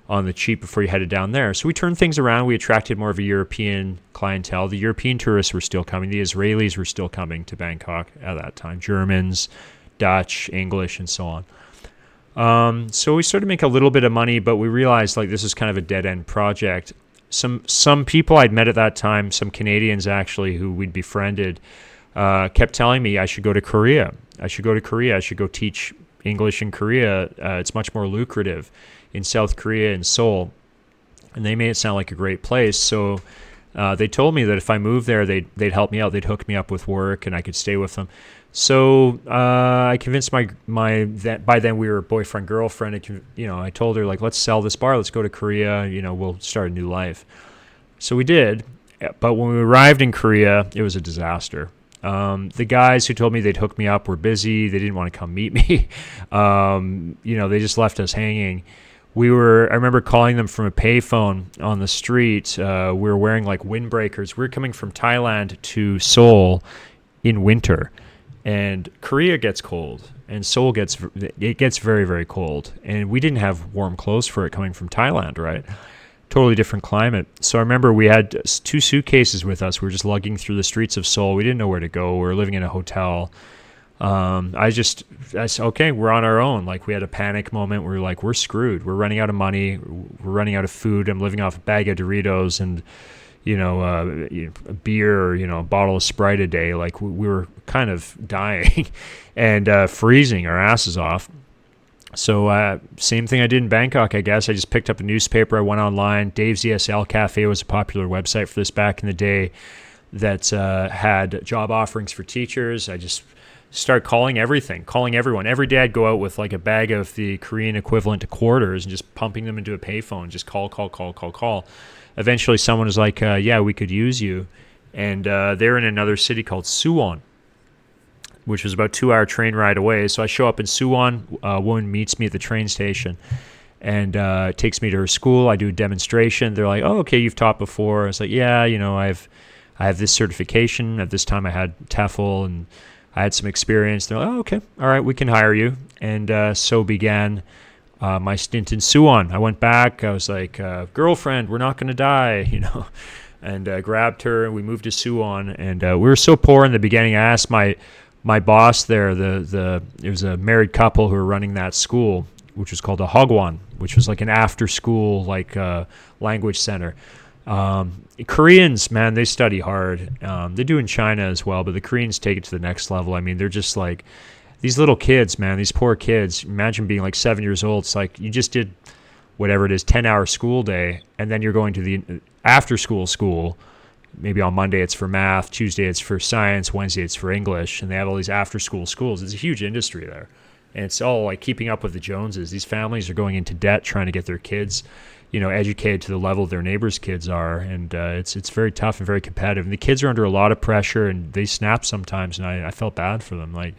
on the cheap before you headed down there. So we turned things around. We attracted more of a European clientele. The European tourists were still coming. The Israelis were still coming to Bangkok at that time. Germans, Dutch, English, and so on. So we started to make a little bit of money, but we realized this is kind of a dead-end project. some people I'd met at that time, some Canadians actually who we'd befriended, kept telling me I should go to Korea. I should go to Korea. I should go teach English in Korea. It's much more lucrative in South Korea and Seoul. And they made it sound like a great place. So they told me that if I moved there, they'd help me out. They'd hook me up with work, and I could stay with them. So I convinced my that by then we were boyfriend girlfriend. I told her, like, let's sell this bar. Let's go to Korea. We'll start a new life. So we did. But when we arrived in Korea, it was a disaster. The guys who told me they'd hook me up were busy. They didn't want to come meet me. They just left us hanging. I remember calling them from a payphone on the street. We were wearing like windbreakers. We were coming from Thailand to Seoul in winter, and Korea gets cold, and Seoul gets very, very cold. And we didn't have warm clothes for it coming from Thailand, right? Totally different climate. So I remember we had 2 suitcases with us. We were just lugging through the streets of Seoul. We didn't know where to go. We were living in a hotel. I said, okay, we're on our own. Like, we had a panic moment. We were like, we're screwed. We're running out of money. We're running out of food. I'm living off a bag of Doritos and, a beer or, a bottle of Sprite a day. Like, we were kind of dying and freezing our asses off. So same thing I did in Bangkok, I guess. I just picked up a newspaper. I went online. Dave's ESL Cafe was a popular website for this back in the day that had job offerings for teachers. I just start calling everyone. Every day I'd go out with like a bag of the Korean equivalent to quarters and just pumping them into a payphone, just call. Eventually someone was like, yeah, we could use you. And they're in another city called Suwon, which was about a 2-hour train ride away. So I show up in Suwon. A woman meets me at the train station and takes me to her school. I do a demonstration. They're like, oh, okay, you've taught before. I was like, yeah, I have this certification. At this time I had TEFL and I had some experience. They're like, oh, okay, all right, we can hire you. And so began my stint in Suwon. I went back. I was like, girlfriend, we're not going to die, and grabbed her. And we moved to Suwon. And we were so poor in the beginning. I asked my boss there, there was a married couple who were running that school, which was called a Hagwon, which was like an after-school language center. Koreans, man, they study hard. They do in China as well, but the Koreans take it to the next level. I mean, they're just like these little kids, man, these poor kids. Imagine being like 7 years old. It's like you just did whatever it is, 10-hour school day, and then you're going to the after-school. Maybe on Monday it's for math, Tuesday it's for science, Wednesday it's for English, and they have all these after-school schools. It's a huge industry there, and it's all like keeping up with the Joneses. These families are going into debt trying to get their kids educated to the level their neighbors' kids are, and it's very tough and very competitive. And the kids are under a lot of pressure, and they snap sometimes, and I felt bad for them. Like,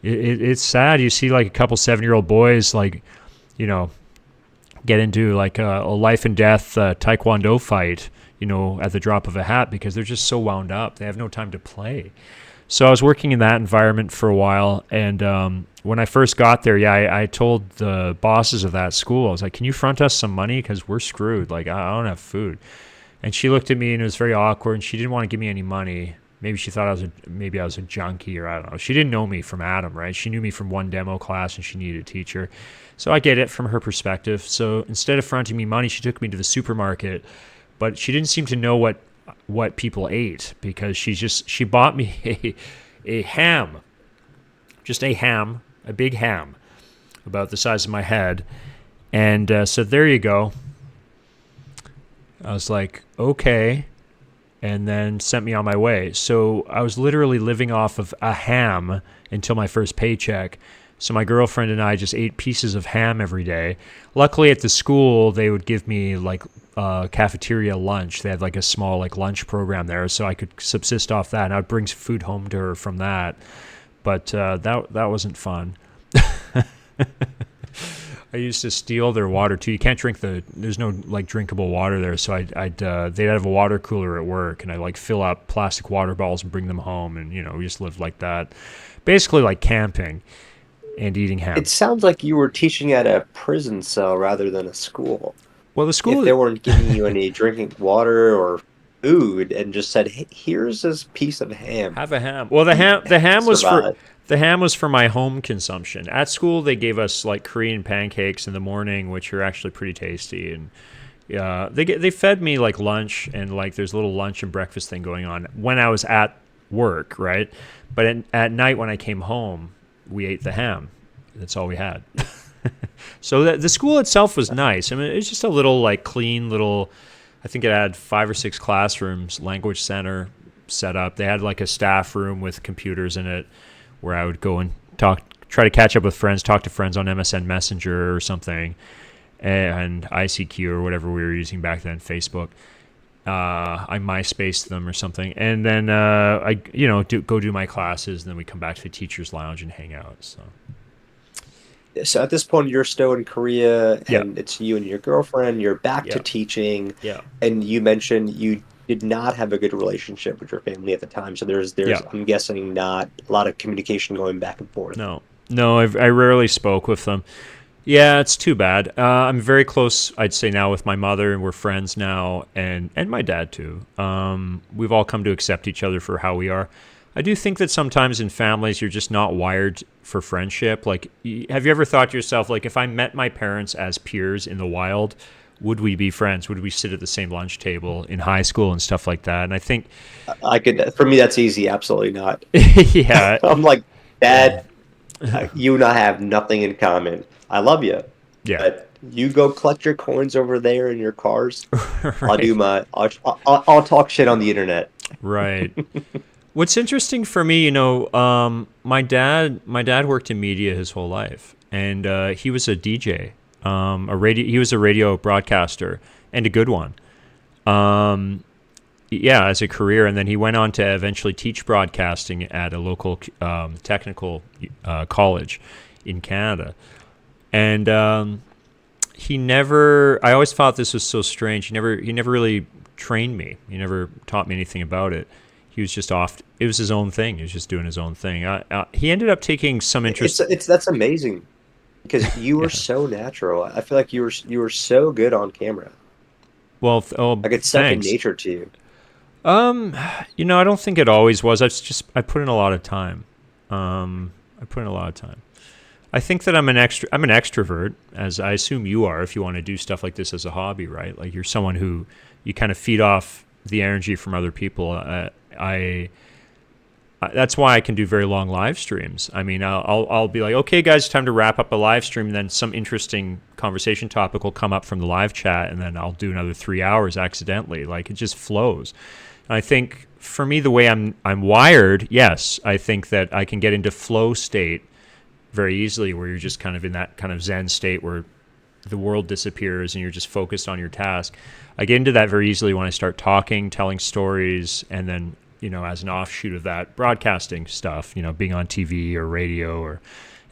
it's sad. You see, like, a couple 7-year-old boys, like, get into, like, a life and death taekwondo fight, at the drop of a hat because they're just so wound up. They have no time to play. So I was working in that environment for a while, and when I first got there, I told the bosses of that school, I was like, can you front us some money? Because we're screwed. Like, I don't have food. And she looked at me, and it was very awkward, and she didn't want to give me any money. Maybe she thought I was a junkie, or I don't know. She didn't know me from Adam, right? She knew me from one demo class, and she needed a teacher. So I get it from her perspective. So instead of fronting me money, she took me to the supermarket, but she didn't seem to know what people ate because she bought me a ham, just a ham, a big ham, about the size of my head, and said, there you go. I was like, okay, and then sent me on my way. So I was literally living off of a ham until my first paycheck. So my girlfriend and I just ate pieces of ham every day. Luckily at the school, they would give me like cafeteria lunch. They had like a small like lunch program there, so I could subsist off that. And I would bring food home to her from that. But that wasn't fun. I used to steal their water too. You can't drink there's no like drinkable water there. So they'd have a water cooler at work, and I like fill up plastic water bottles and bring them home, and we just lived like that, basically like camping and eating ham. It sounds like you were teaching at a prison cell rather than a school. Well, the school, if they weren't giving you any drinking water or food and just said, hey, here's this piece of ham. Have a ham. Well, the ham was for my home consumption. At school, they gave us like Korean pancakes in the morning, which are actually pretty tasty, and They fed me like lunch, and like there's a little lunch and breakfast thing going on when I was at work, right? But at night when I came home, we ate the ham. That's all we had. So the school itself was nice. I mean, it's just a little like clean little. I think it had 5 or 6 classrooms, language center set up. They had like a staff room with computers in it, where I would go and try to catch up with friends, talk to friends on MSN Messenger or something, and ICQ or whatever we were using back then, Facebook. I MySpaced them or something, and then I go do my classes, and then we come back to the teachers' lounge and hang out. So at this point, you're still in Korea, Yeah. and it's you and your girlfriend. You're back to Yeah. teaching, Yeah. and you mentioned you did not have a good relationship with your family at the time. So there's Yeah. I'm guessing not a lot of communication going back and forth. No, I rarely spoke with them. Yeah, it's too bad. I'm very close, I'd say, now with my mother, and we're friends now, and my dad too. We've all come to accept each other for how we are. I do think that sometimes in families you're just not wired for friendship. Like, have you ever thought to yourself, like, if I met my parents as peers in the wild, would we be friends? Would we sit at the same lunch table in high school and stuff like that? And I think, I could, for me, that's easy. Absolutely not. yeah, I'm like, Dad, you and I have nothing in common. I love you, yeah, but you go collect your coins over there in your cars. I'll do right, I'll talk shit on the internet. right. What's interesting for me, my dad worked in media his whole life, and he was a DJ, he was a radio broadcaster, and a good one. Yeah, as a career, and then he went on to eventually teach broadcasting at a local technical college in Canada, and he never. I always thought this was so strange. He never really trained me. He never taught me anything about it. He was just off. It was his own thing. He was just doing his own thing. He ended up taking some interest. It's that's amazing because you were Yeah. so natural. I feel like you were so good on camera. Well, Like it's second thanks. nature to you. I don't think it always was. I put in a lot of time. I put in a lot of time. I think that I'm an extrovert, as I assume you are. If you want to do stuff like this as a hobby, right? Like you're someone who you kind of feed off the energy from other people. That's why I can do very long live streams. I mean, I'll be like, okay, guys, time to wrap up a live stream. And then some interesting conversation topic will come up from the live chat, and then I'll do another 3 hours accidentally. Like it just flows. And I think for me, the way I'm wired, yes, I think that I can get into flow state very easily, where you're just kind of in that kind of Zen state where the world disappears and you're just focused on your task. I get into that very easily when I start talking, telling stories, and then, as an offshoot of that, broadcasting stuff, being on TV or radio, and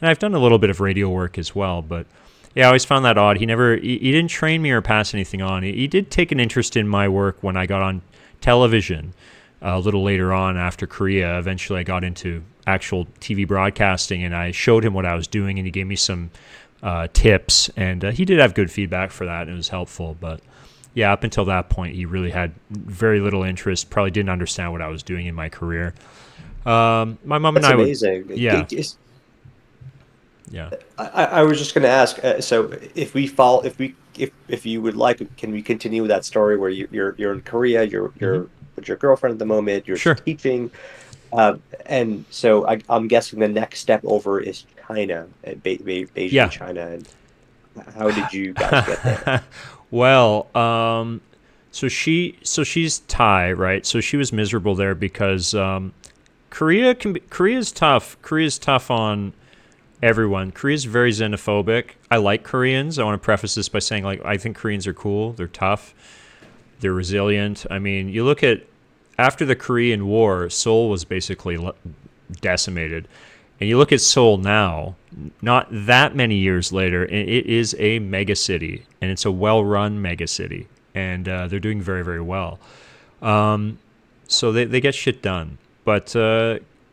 I've done a little bit of radio work as well. But yeah, I always found that odd. He didn't train me or pass anything on. He did take an interest in my work when I got on television a little later on after Korea. Eventually I got into actual TV broadcasting, and I showed him what I was doing, and he gave me some tips, and he did have good feedback for that, and it was helpful. But yeah, up until that point, he really had very little interest, probably didn't understand what I was doing in my career. My mom and That's I would, amazing. yeah, yeah. I was just going to ask. So if we follow, if you would like, can we continue with that story where you're in Korea, you're with your girlfriend at the moment, you're Sure. teaching, and so I'm guessing the next step over is China, Beijing, Yeah. China, and how did you guys get there? Well, she's Thai, right? So she was miserable there because Korea's tough. Korea's tough on everyone. Korea's very xenophobic. I like Koreans. I want to preface this by saying, like, I think Koreans are cool. They're tough. They're resilient. I mean, you look at after the Korean War, Seoul was basically decimated. And you look at Seoul now, not that many years later, and it is a mega city, and it's a well-run mega city, and they're doing very, very well. So they get shit done. But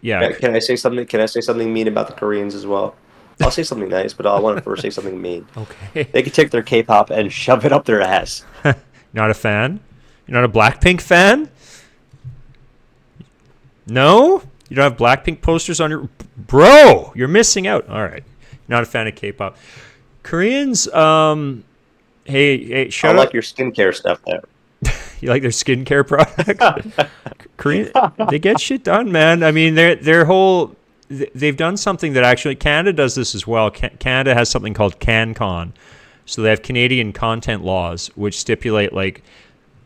yeah, Can I say something? Can I say something mean about the Koreans as well? I'll say something nice, but I want to first say something mean. okay. They could take their K-pop and shove it up their ass. Not a fan? You're not a Blackpink fan? No? You don't have Blackpink posters on your... Bro, you're missing out. All right. Not a fan of K-pop. Koreans, Hey, I shout like out. your skincare stuff there. You like their skincare products? Korean, they get shit done, man. I mean, their whole they've done something that actually Canada does this as well. Canada has something called CanCon, so they have Canadian content laws which stipulate like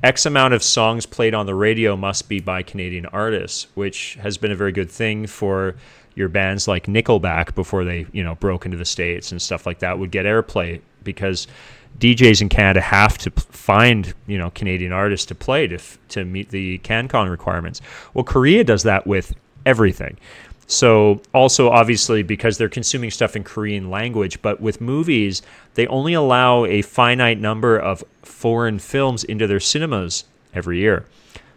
X amount of songs played on the radio must be by Canadian artists, which has been a very good thing for your bands like Nickelback before they, broke into the States and stuff like that would get airplay because DJs in Canada have to find, Canadian artists to play to meet the CanCon requirements. Well, Korea does that with everything. So also obviously because they're consuming stuff in Korean language, but with movies, they only allow a finite number of foreign films into their cinemas every year.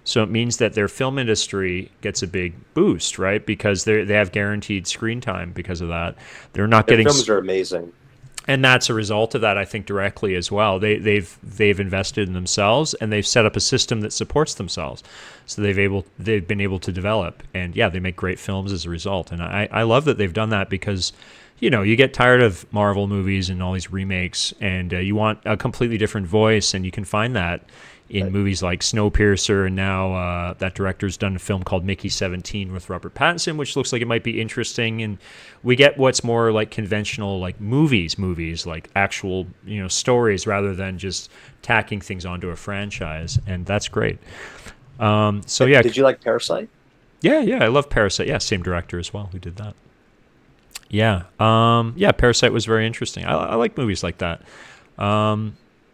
So it means that their film industry gets a big boost, right? Because they have guaranteed screen time because of that. They're not Their getting films are amazing. and that's a result of that, I think, directly as well. They've invested in themselves and they've set up a system that supports themselves. So they've been able to develop, and yeah, they make great films as a result. And I love that they've done that because, you get tired of Marvel movies and all these remakes, and you want a completely different voice, and you can find that in movies like Snowpiercer, and now that director's done a film called Mickey 17 with Robert Pattinson, which looks like it might be interesting. And we get what's more like conventional, like movies, like actual, stories rather than just tacking things onto a franchise, and that's great. So yeah, Did you like Parasite? yeah, I love Parasite. Yeah, same director as well who did that. Yeah, yeah, Parasite was very interesting. I like movies like that.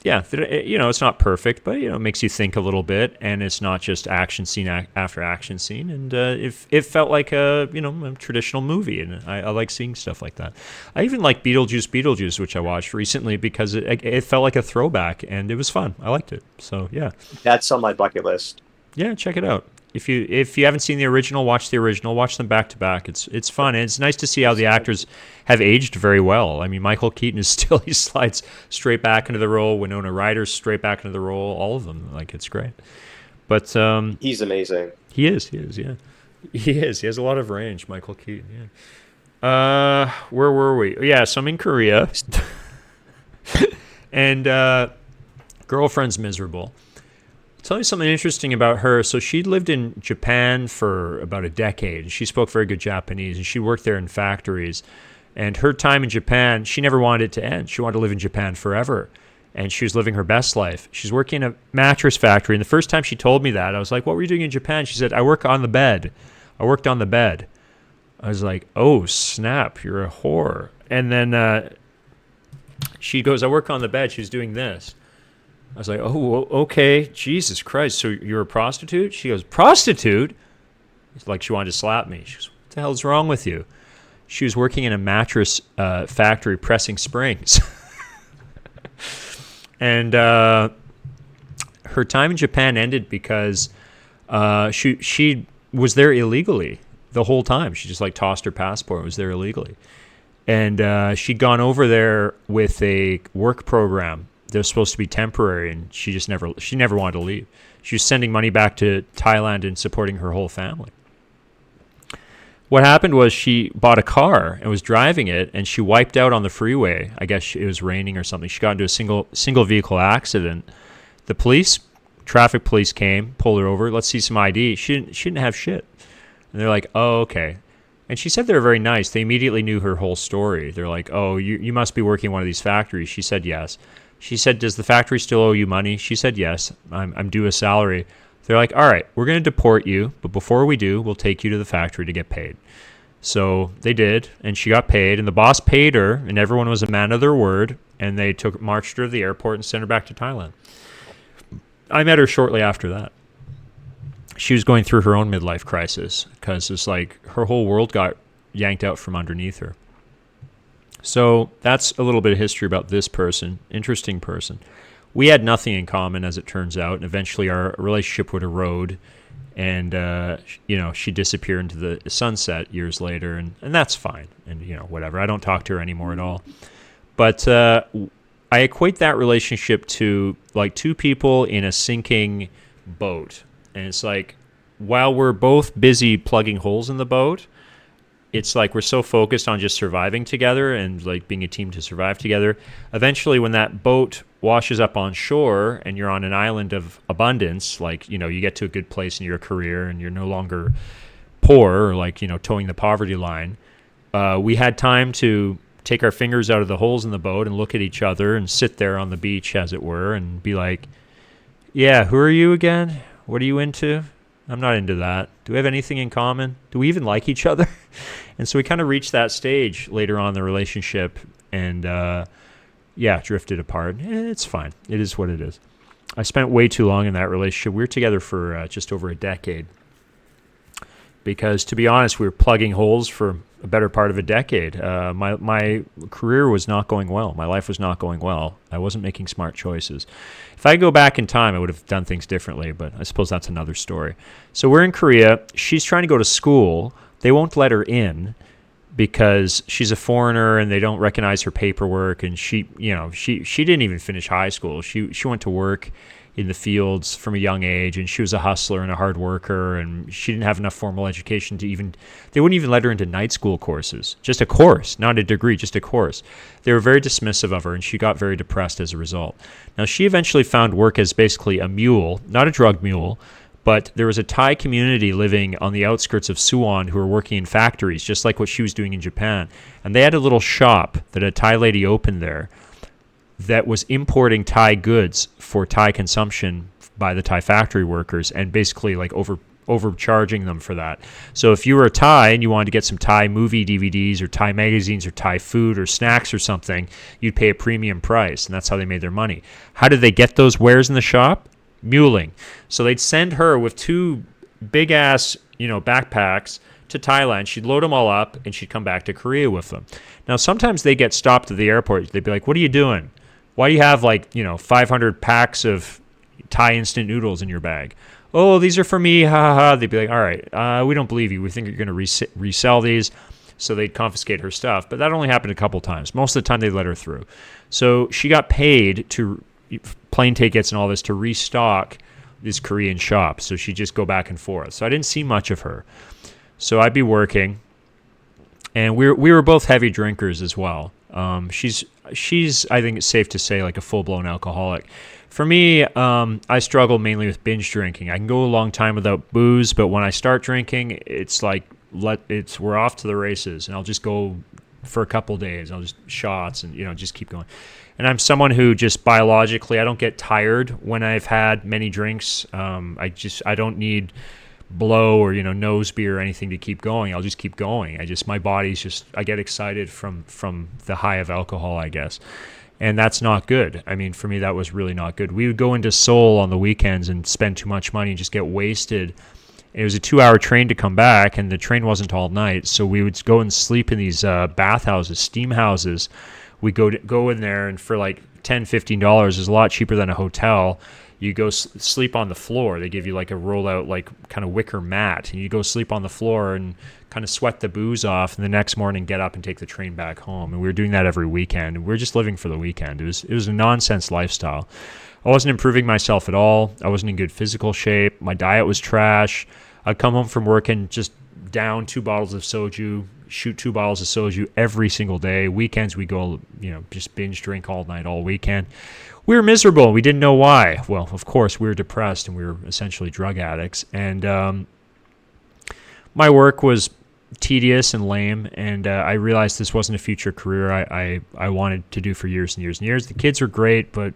Yeah, it's not perfect, but it makes you think a little bit, and it's not just action scene after action scene, and it felt like a traditional movie, and I like seeing stuff like that. I even like Beetlejuice, which I watched recently because it felt like a throwback, and it was fun. I liked it. So yeah, That's on my bucket list. yeah, check it out. If you haven't seen the original, watch the original. Watch them back to back. It's fun, and it's nice to see how the actors have aged very well. I mean, Michael Keaton is still he slides straight back into the role. Winona Ryder's straight back into the role. All of them, like it's great. But He's amazing. he is, yeah, he is. He has a lot of range, Michael Keaton. Yeah. Where were we? Yeah, so I'm in Korea, and girlfriend's miserable. Tell me something interesting about her. So she'd lived in Japan for about a decade, and she spoke very good Japanese, and she worked there in factories. And her time in Japan, she never wanted it to end. She wanted to live in Japan forever, and she was living her best life. She's working in a mattress factory, and the first time she told me that, I was like, what were you doing in Japan? She said, I work on the bed. I worked on the bed. I was like, oh, snap, you're a whore. And then she goes, I work on the bed. She was doing this. I was like, oh, okay, Jesus Christ. So you're a prostitute? She goes, prostitute? It's like she wanted to slap me. She goes, what the hell is wrong with you? She was working in a mattress factory pressing springs. And her time in Japan ended because she was there illegally the whole time. She just like tossed her passport and was there illegally. And she'd gone over there with a work program. They're supposed to be temporary, and she never wanted to leave. She was sending money back to Thailand and supporting her whole family. What happened was she bought a car and was driving it, and she wiped out on the freeway. I guess it was raining or something. She got into a single vehicle accident. The traffic police came, pulled her over. Let's see some ID. She didn't have shit. And they're like, oh, okay. And she said they were very nice. They immediately knew her whole story. They're like, oh, you must be working in one of these factories. She said yes. She said, does the factory still owe you money? She said, yes, I'm due a salary. They're like, all right, we're going to deport you, but before we do, we'll take you to the factory to get paid. So they did, and she got paid, and the boss paid her, and everyone was a man of their word, and they marched her to the airport and sent her back to Thailand. I met her shortly after that. She was going through her own midlife crisis because it's like her whole world got yanked out from underneath her. So that's a little bit of history about this person. Interesting person. We had nothing in common, as it turns out, and eventually our relationship would erode, and she disappeared into the sunset years later, and that's fine, and whatever. I don't talk to her anymore at all. But I equate that relationship to like two people in a sinking boat, and it's like while we're both busy plugging holes in the boat, it's like we're so focused on just surviving together and like being a team to survive together. Eventually, when that boat washes up on shore and you're on an island of abundance, like, you get to a good place in your career and you're no longer poor or like, towing the poverty line, we had time to take our fingers out of the holes in the boat and look at each other and sit there on the beach, as it were, and be like, yeah, who are you again? What are you into? I'm not into that. Do we have anything in common? Do we even like each other? And so we kind of reached that stage later on in the relationship and, drifted apart. It's fine. It is what it is. I spent way too long in that relationship. We were together for just over a decade. Because, to be honest, we were plugging holes for a better part of a decade. My career was not going well. My life was not going well. I wasn't making smart choices. If I go back in time, I would have done things differently, but I suppose that's another story. So we're in Korea. She's trying to go to school. They won't let her in because she's a foreigner and they don't recognize her paperwork. And she didn't even finish high school. She went to work in the fields from a young age, and she was a hustler and a hard worker, and she didn't have enough formal education they wouldn't even let her into night school courses. Just a course, not a degree, just a course. They were very dismissive of her, and she got very depressed as a result. Now, she eventually found work as basically a mule, not a drug mule, but there was a Thai community living on the outskirts of Suwon who were working in factories, just like what she was doing in Japan. And they had a little shop that a Thai lady opened there that was importing Thai goods for Thai consumption by the Thai factory workers and basically like overcharging them for that. So if you were a Thai and you wanted to get some Thai movie DVDs or Thai magazines or Thai food or snacks or something, you'd pay a premium price, and that's how they made their money. How did they get those wares in the shop? Muling. So they'd send her with two big-ass, backpacks to Thailand. She'd load them all up, and she'd come back to Korea with them. Now, sometimes they get stopped at the airport. They'd be like, what are you doing? Why do you have 500 packs of Thai instant noodles in your bag? Oh, these are for me, ha ha ha. They'd be like, all right, we don't believe you. We think you're going to resell these. So they'd confiscate her stuff. But that only happened a couple times. Most of the time, they let her through. So she got paid to plane tickets and all this to restock this Korean shop. So she'd just go back and forth. So I didn't see much of her. So I'd be working. And we were both heavy drinkers as well. She's I think it's safe to say, like a full-blown alcoholic. For me, I struggle mainly with binge drinking. I can go a long time without booze, but when I start drinking, it's like we're off to the races, and I'll just go for a couple days. I'll just shots and just keep going. And I'm someone who just biologically, I don't get tired when I've had many drinks. I don't need blow or nose beer or anything to keep going. I'll just keep going. My body's just, I get excited from the high of alcohol, I guess, and that's not good. I mean, for me, that was really not good. We would go into Seoul on the weekends and spend too much money and just get wasted. It was a 2-hour train to come back, and the train wasn't all night, so we would go and sleep in these bathhouses, steam houses. We go in there, and for like $10-15 is a lot cheaper than a hotel. You go sleep on the floor. They give you like a rollout, like kind of wicker mat, and you go sleep on the floor and kind of sweat the booze off, and the next morning get up and take the train back home. And we were doing that every weekend. And we were just living for the weekend. It was a nonsense lifestyle. I wasn't improving myself at all. I wasn't in good physical shape. My diet was trash. I'd come home from work and just down 2 bottles of soju, shoot 2 bottles of soju every single day. Weekends we go, just binge drink all night, all weekend. We were miserable. We didn't know why. Well, of course, we were depressed and we were essentially drug addicts. And my work was tedious and lame, and I realized this wasn't a future career I wanted to do for years and years and years. The kids were great, but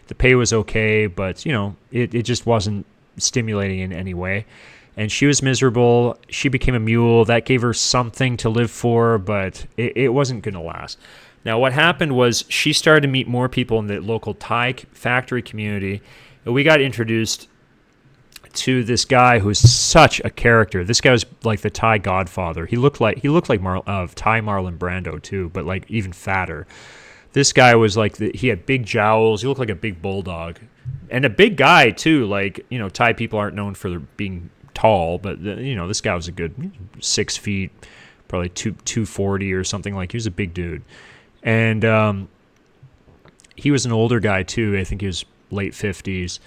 the pay was okay, but, it just wasn't stimulating in any way. And she was miserable. She became a mule. That gave her something to live for, but it wasn't going to last. Now, what happened was she started to meet more people in the local Thai factory community. And we got introduced to this guy who's such a character. This guy was like the Thai Godfather. He looked like Thai Marlon Brando too, but like even fatter. This guy was like he had big jowls. He looked like a big bulldog, and a big guy too. Like Thai people aren't known for being tall, but this guy was a good 6 feet, probably 240 or something. Like, he was a big dude. And he was an older guy too. I think he was late 50s.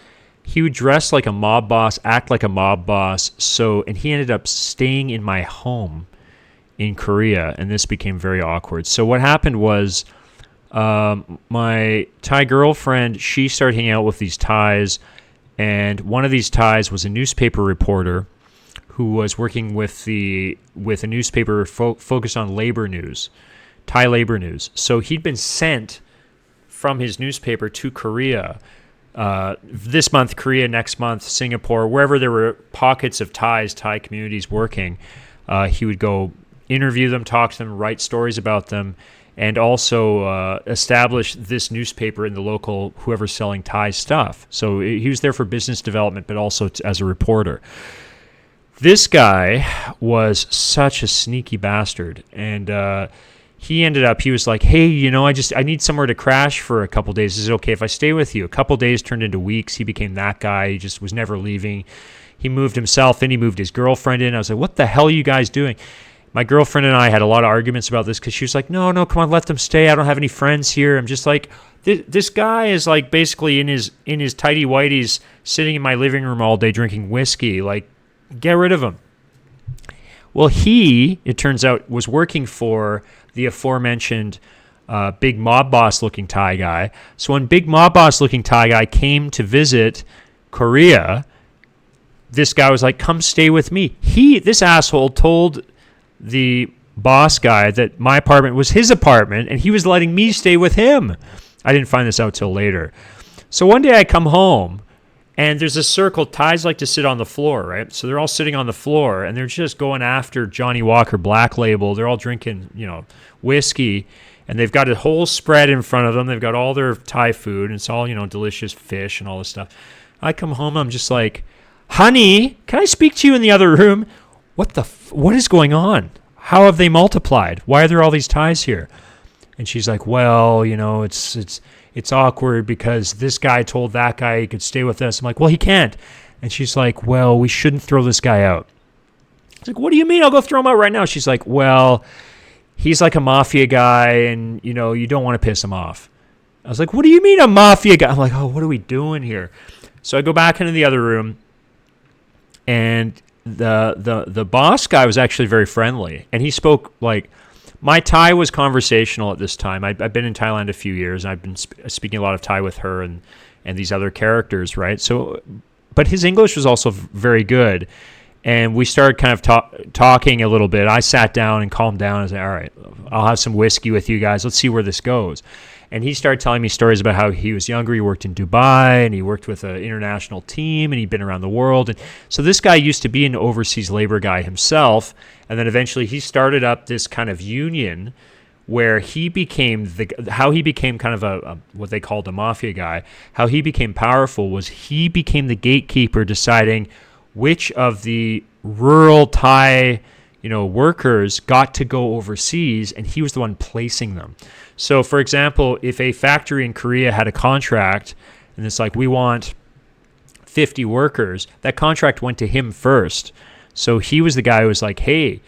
He would dress like a mob boss, act like a mob boss. And he ended up staying in my home in Korea, and this became very awkward. So what happened was My Thai girlfriend, she started hanging out with these Thais, and one of these Thais was a newspaper reporter who was working with a newspaper focused on labor news, Thai labor news. So he'd been sent from his newspaper to Korea. This month, Korea, next month, Singapore, wherever there were pockets of Thai communities working, he would go interview them, talk to them, write stories about them, and also establish this newspaper in the local, whoever's selling Thai stuff. So he was there for business development, but also as a reporter. This guy was such a sneaky bastard, and he was like, hey, I need somewhere to crash for a couple days. Is it okay if I stay with you? A couple days turned into weeks. He became that guy. He just was never leaving. He moved himself in. He moved his girlfriend in. I was like, what the hell are you guys doing? My girlfriend and I had a lot of arguments about this because she was like, no, come on, let them stay. I don't have any friends here. I'm just like, this guy is like basically in his tighty whities sitting in my living room all day drinking whiskey. Like, get rid of him. Well, he, it turns out, was working for the aforementioned big mob boss looking Thai guy. So when big mob boss looking Thai guy came to visit Korea, this guy was like, come stay with me. This asshole told the boss guy that my apartment was his apartment, and he was letting me stay with him. I didn't find this out till later. So one day I come home, and there's a circle. Thais like to sit on the floor, right? So they're all sitting on the floor, and they're just going after Johnny Walker Black Label. They're all drinking, whiskey, and they've got a whole spread in front of them. They've got all their Thai food, and it's all, delicious fish and all this stuff. I come home, I'm just like, honey, can I speak to you in the other room? What is going on? How have they multiplied? Why are there all these Thais here? And she's like, well, it's awkward because this guy told that guy he could stay with us. I'm like, well, he can't. And she's like, well, we shouldn't throw this guy out. I was like, what do you mean? I'll go throw him out right now. She's like, well, he's like a mafia guy, and, you don't want to piss him off. I was like, what do you mean a mafia guy? I'm like, oh, what are we doing here? So I go back into the other room, and the boss guy was actually very friendly, and he spoke like, my Thai was conversational at this time. I've been in Thailand a few years, and I've been speaking a lot of Thai with her and these other characters, right? So, but his English was also very good, and we started kind of talking a little bit. I sat down and calmed down and said, all right, I'll have some whiskey with you guys. Let's see where this goes. And he started telling me stories about how he was younger. He worked in Dubai, and he worked with an international team, and he'd been around the world. And so this guy used to be an overseas labor guy himself, and then eventually he started up this kind of union where he became kind of a what they called a mafia guy. How he became powerful was he became the gatekeeper, deciding which of the rural Thai workers got to go overseas, and he was the one placing them. So, for example, if a factory in Korea had a contract, and it's like, we want 50 workers, that contract went to him first. So he was the guy who was like, hey,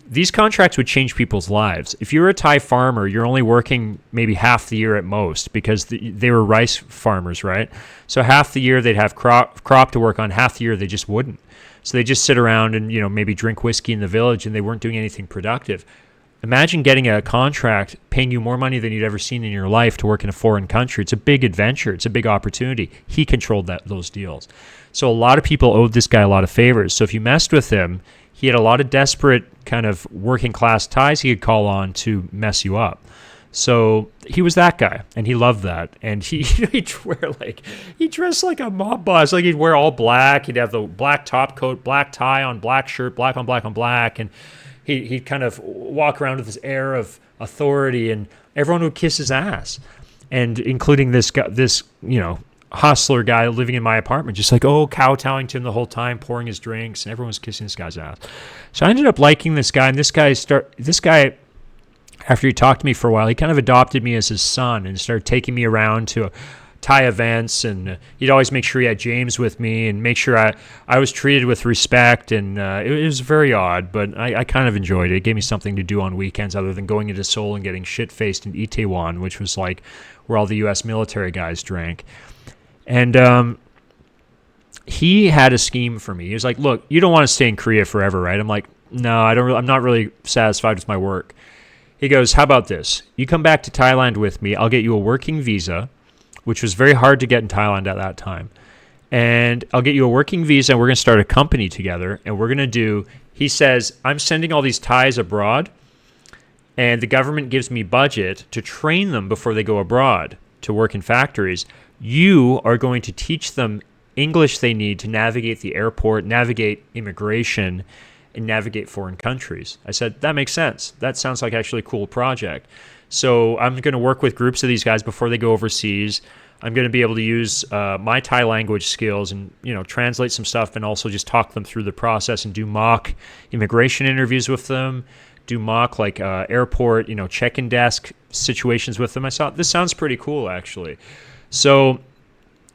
these contracts would change people's lives. If you're a Thai farmer, you're only working maybe half the year at most, because they were rice farmers, right? So half the year they'd have crop to work on, half the year they just wouldn't. So they just sit around and, maybe drink whiskey in the village, and they weren't doing anything productive. Imagine getting a contract paying you more money than you'd ever seen in your life to work in a foreign country. It's a big adventure. It's a big opportunity. He controlled those deals. So a lot of people owed this guy a lot of favors. So if you messed with him, he had a lot of desperate kind of working class Thais he could call on to mess you up. So he was that guy, and he loved that. And he'd dress like a mob boss. Like, he'd wear all black. He'd have the black top coat, black tie on black shirt, black on black on black. And he'd kind of walk around with this air of authority, and everyone would kiss his ass. And including this guy, hustler guy living in my apartment, just like, kowtowing to him the whole time, pouring his drinks, and everyone was kissing this guy's ass. So I ended up liking this guy, and this guy, after he talked to me for a while, he kind of adopted me as his son and started taking me around to Thai events, and he'd always make sure he had James with me and make sure I was treated with respect, and it was very odd, but I kind of enjoyed it. It gave me something to do on weekends other than going into Seoul and getting shit-faced in Itaewon, which was like where all the U.S. military guys drank. And he had a scheme for me. He was like, look, you don't want to stay in Korea forever, right? I'm like, no, I'm not really satisfied with my work. He goes, how about this? You come back to Thailand with me. I'll get you a working visa, which was very hard to get in Thailand at that time. And I'll get you a working visa, and we're going to start a company together. And we're going to do, he says, I'm sending all these Thais abroad, and the government gives me budget to train them before they go abroad to work in factories. You are going to teach them English they need to navigate the airport, navigate immigration, and navigate foreign countries. I said, that makes sense. That sounds like actually a cool project. So I'm going to work with groups of these guys before they go overseas. I'm going to be able to use my Thai language skills and, translate some stuff and also just talk them through the process and do mock immigration interviews with them, do mock airport, check-in desk situations with them. I thought this sounds pretty cool, actually. So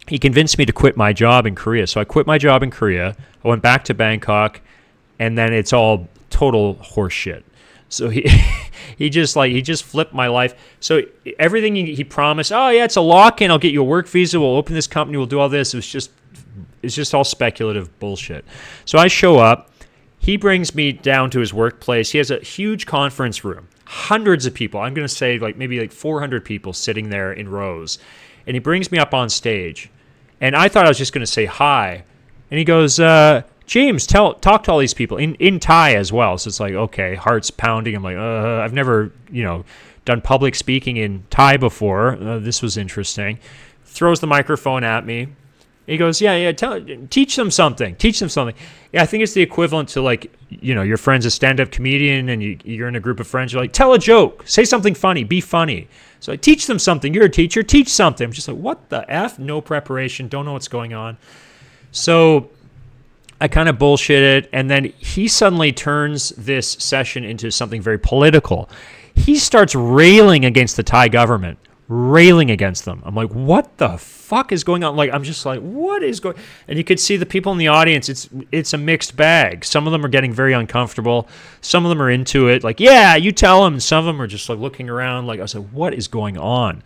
he convinced me to quit my job in Korea. So I quit my job in Korea. I went back to Bangkok. And then it's all total horseshit. So he just flipped my life. So everything he promised, oh yeah, it's a lock-in. I'll get you a work visa. We'll open this company. We'll do all this. It's just all speculative bullshit. So I show up. He brings me down to his workplace. He has a huge conference room, hundreds of people. I'm going to say maybe 400 people sitting there in rows. And he brings me up on stage. And I thought I was just going to say hi. And he goes, James, talk to all these people in Thai as well. So it's like, okay, heart's pounding. I'm like, I've never, done public speaking in Thai before. This was interesting. Throws the microphone at me. He goes, yeah, teach them something. Yeah, I think it's the equivalent to your friend's a stand-up comedian and you're in a group of friends. You're like, tell a joke, say something funny, be funny. So teach them something. You're a teacher, teach something. I'm just like, what the F? No preparation, don't know what's going on. So I kind of bullshitted, and then he suddenly turns this session into something very political. He starts railing against the Thai government, railing against them. I'm like, what the fuck is going on? I'm just like, what is going? And you could see the people in the audience. It's a mixed bag. Some of them are getting very uncomfortable. Some of them are into it. Yeah, you tell them. Some of them are just looking around. I was like, what is going on?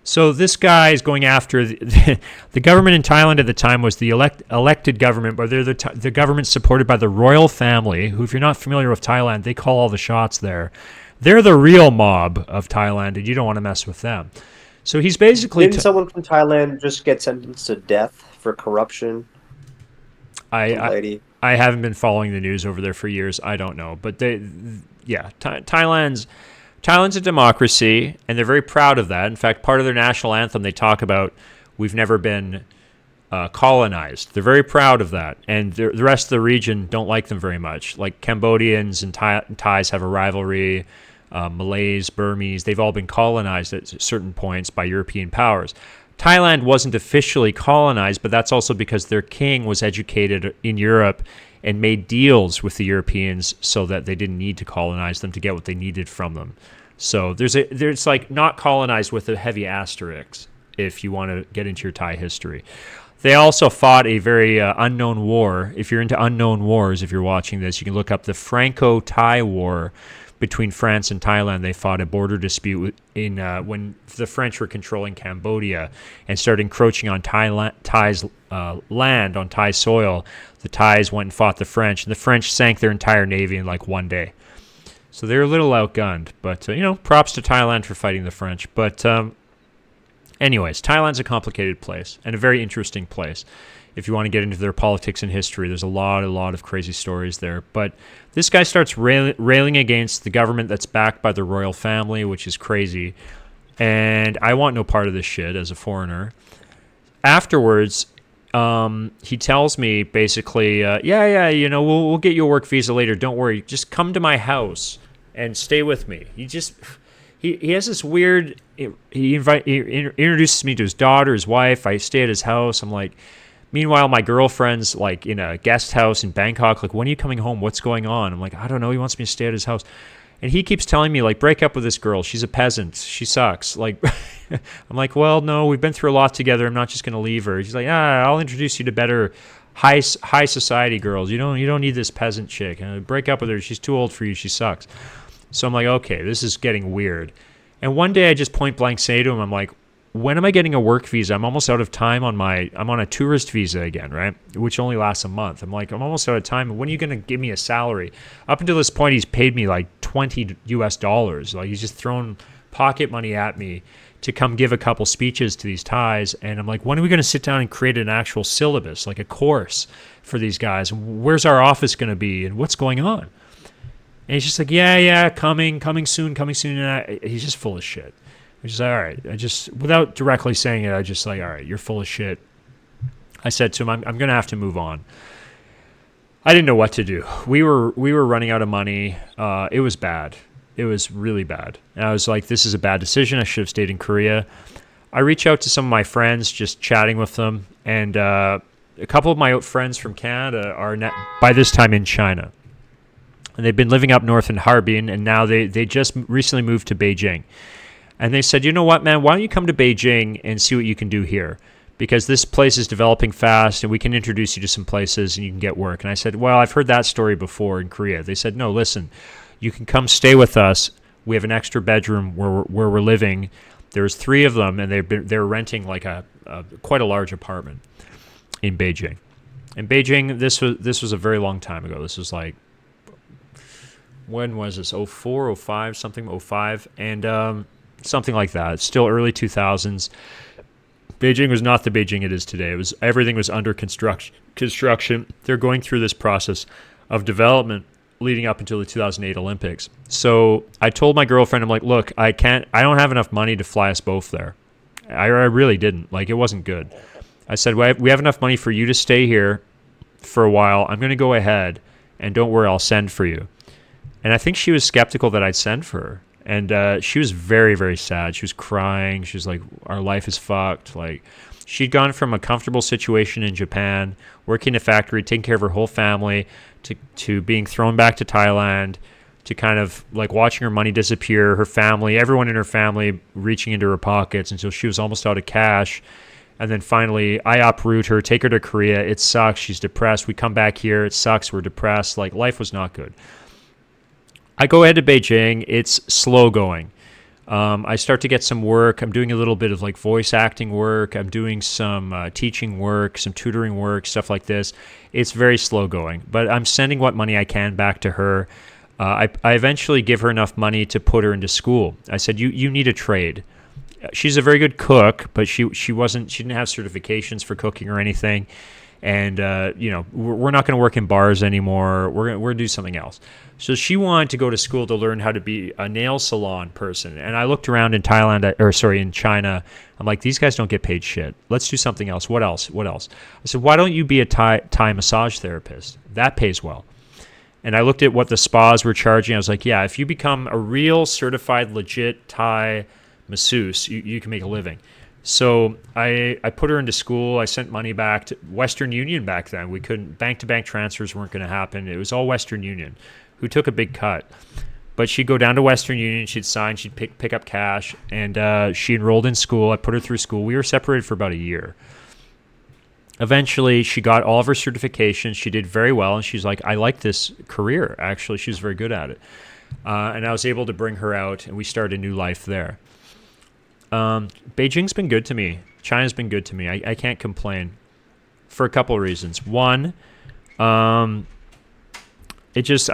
So this guy is going after the government in Thailand at the time was the elected government, but they're the government supported by the royal family, who, if you're not familiar with Thailand, they call all the shots there. They're the real mob of Thailand, and you don't want to mess with them. So he's basically... Didn't someone from Thailand just get sentenced to death for corruption? I haven't been following the news over there for years. I don't know. But Thailand's a democracy, and they're very proud of that. In fact, part of their national anthem, they talk about, we've never been colonized. They're very proud of that. And the rest of the region don't like them very much. Cambodians and Thais have a rivalry. Malays, Burmese, they've all been colonized at certain points by European powers. Thailand wasn't officially colonized, but that's also because their king was educated in Europe and made deals with the Europeans so that they didn't need to colonize them to get what they needed from them. So there's not colonized with a heavy asterisk if you want to get into your Thai history. They also fought a very unknown war. If you're into unknown wars, if you're watching this, you can look up the Franco-Thai War between France and Thailand. They fought a border dispute in when the French were controlling Cambodia and started encroaching on Thai's land, on Thai soil. The Thais went and fought the French, and the French sank their entire navy in one day. So they're a little outgunned, but props to Thailand for fighting the French. But anyways, Thailand's a complicated place and a very interesting place. If you want to get into their politics and history, there's a lot of crazy stories there. But this guy starts railing against the government that's backed by the royal family, which is crazy. And I want no part of this shit as a foreigner. Afterwards, he tells me basically, we'll get you a work visa later. Don't worry. Just come to my house and stay with me. He has this weird. He introduces me to his daughter, his wife. I stay at his house. I'm like. Meanwhile, my girlfriend's in a guest house in Bangkok. When are you coming home? What's going on? I'm like, I don't know. He wants me to stay at his house. And he keeps telling me, break up with this girl. She's a peasant. She sucks. I'm like, well, no, we've been through a lot together. I'm not just going to leave her. He's like, I'll introduce you to better high society girls. You don't need this peasant chick. Break up with her. She's too old for you. She sucks. So I'm like, okay, this is getting weird. And one day I just point blank say to him, I'm like, when am I getting a work visa? I'm almost out of time I'm on a tourist visa again, right? Which only lasts a month. I'm like, I'm almost out of time. When are you going to give me a salary? Up until this point, he's paid me $12 $20 US. Like he's just throwing pocket money at me to come give a couple speeches to these Thais. And I'm like, when are we going to sit down and create an actual syllabus, like a course for these guys? Where's our office going to be? And what's going on? And he's just like, yeah, coming soon. And he's just full of shit. I just like, all right. I just, without directly saying it, I just like, all right, you're full of shit. I said to him, I'm going to have to move on. I didn't know what to do. We were running out of money. It was bad. It was really bad. And I was like, this is a bad decision. I should have stayed in Korea. I reached out to some of my friends, just chatting with them. And a couple of my friends from Canada are by this time in China. And they've been living up north in Harbin, and now they just recently moved to Beijing. And they said, you know what, man, why don't you come to Beijing and see what you can do here? Because this place is developing fast, and we can introduce you to some places, and you can get work. And I said, well, I've heard that story before in Korea. They said, no, listen, you can come stay with us. We have an extra bedroom where we're living. There's 3 of them, and they're renting like a quite a large apartment in Beijing. In Beijing, this was a very long time ago. This was like, when was this? 04, 05, something, 05, and something like that. It's still early 2000s. Beijing was not the Beijing it is today. Everything was under construction. They're going through this process of development leading up until the 2008 Olympics. So I told my girlfriend, I'm like, look, I don't have enough money to fly us both there. I really didn't. Like, it wasn't good. I said, we have enough money for you to stay here for a while. I'm going to go ahead, and don't worry, I'll send for you. And I think she was skeptical that I'd send for her. And she was very, very sad. She was crying. She was like, our life is fucked. Like, she'd gone from a comfortable situation in Japan, working in a factory, taking care of her whole family, to being thrown back to Thailand, to kind of like watching her money disappear, her family, everyone in her family reaching into her pockets until she was almost out of cash. And then finally, I uproot her, take her to Korea. It sucks. She's depressed. We come back here. It sucks. We're depressed. Like, life was not good. I go ahead to Beijing. It's slow going. I start to get some work. I'm doing a little bit of like voice acting work. I'm doing some teaching work, some tutoring work, stuff like this. It's very slow going, but I'm sending what money I can back to her. I eventually give her enough money to put her into school. I said, you need a trade. She's a very good cook, but she didn't have certifications for cooking or anything. And we're not going to work in bars anymore. We're going to do something else. So she wanted to go to school to learn how to be a nail salon person. And I looked around in in China. I'm like, these guys don't get paid shit. Let's do something else. What else? I said, why don't you be a Thai massage therapist? That pays well. And I looked at what the spas were charging. I was like, yeah, if you become a real certified, legit Thai masseuse, you can make a living. So I put her into school. I sent money back to Western Union back then. We couldn't, bank-to-bank transfers weren't going to happen. It was all Western Union, who took a big cut. But she'd go down to Western Union, she'd sign, she'd pick up cash, and she enrolled in school. I put her through school. We were separated for about a year. Eventually, she got all of her certifications. She did very well, and she's like, I like this career, actually. She was very good at it. And I was able to bring her out, and we started a new life there. Beijing's been good to me. China's been good to me. I can't complain for a couple of reasons. One, I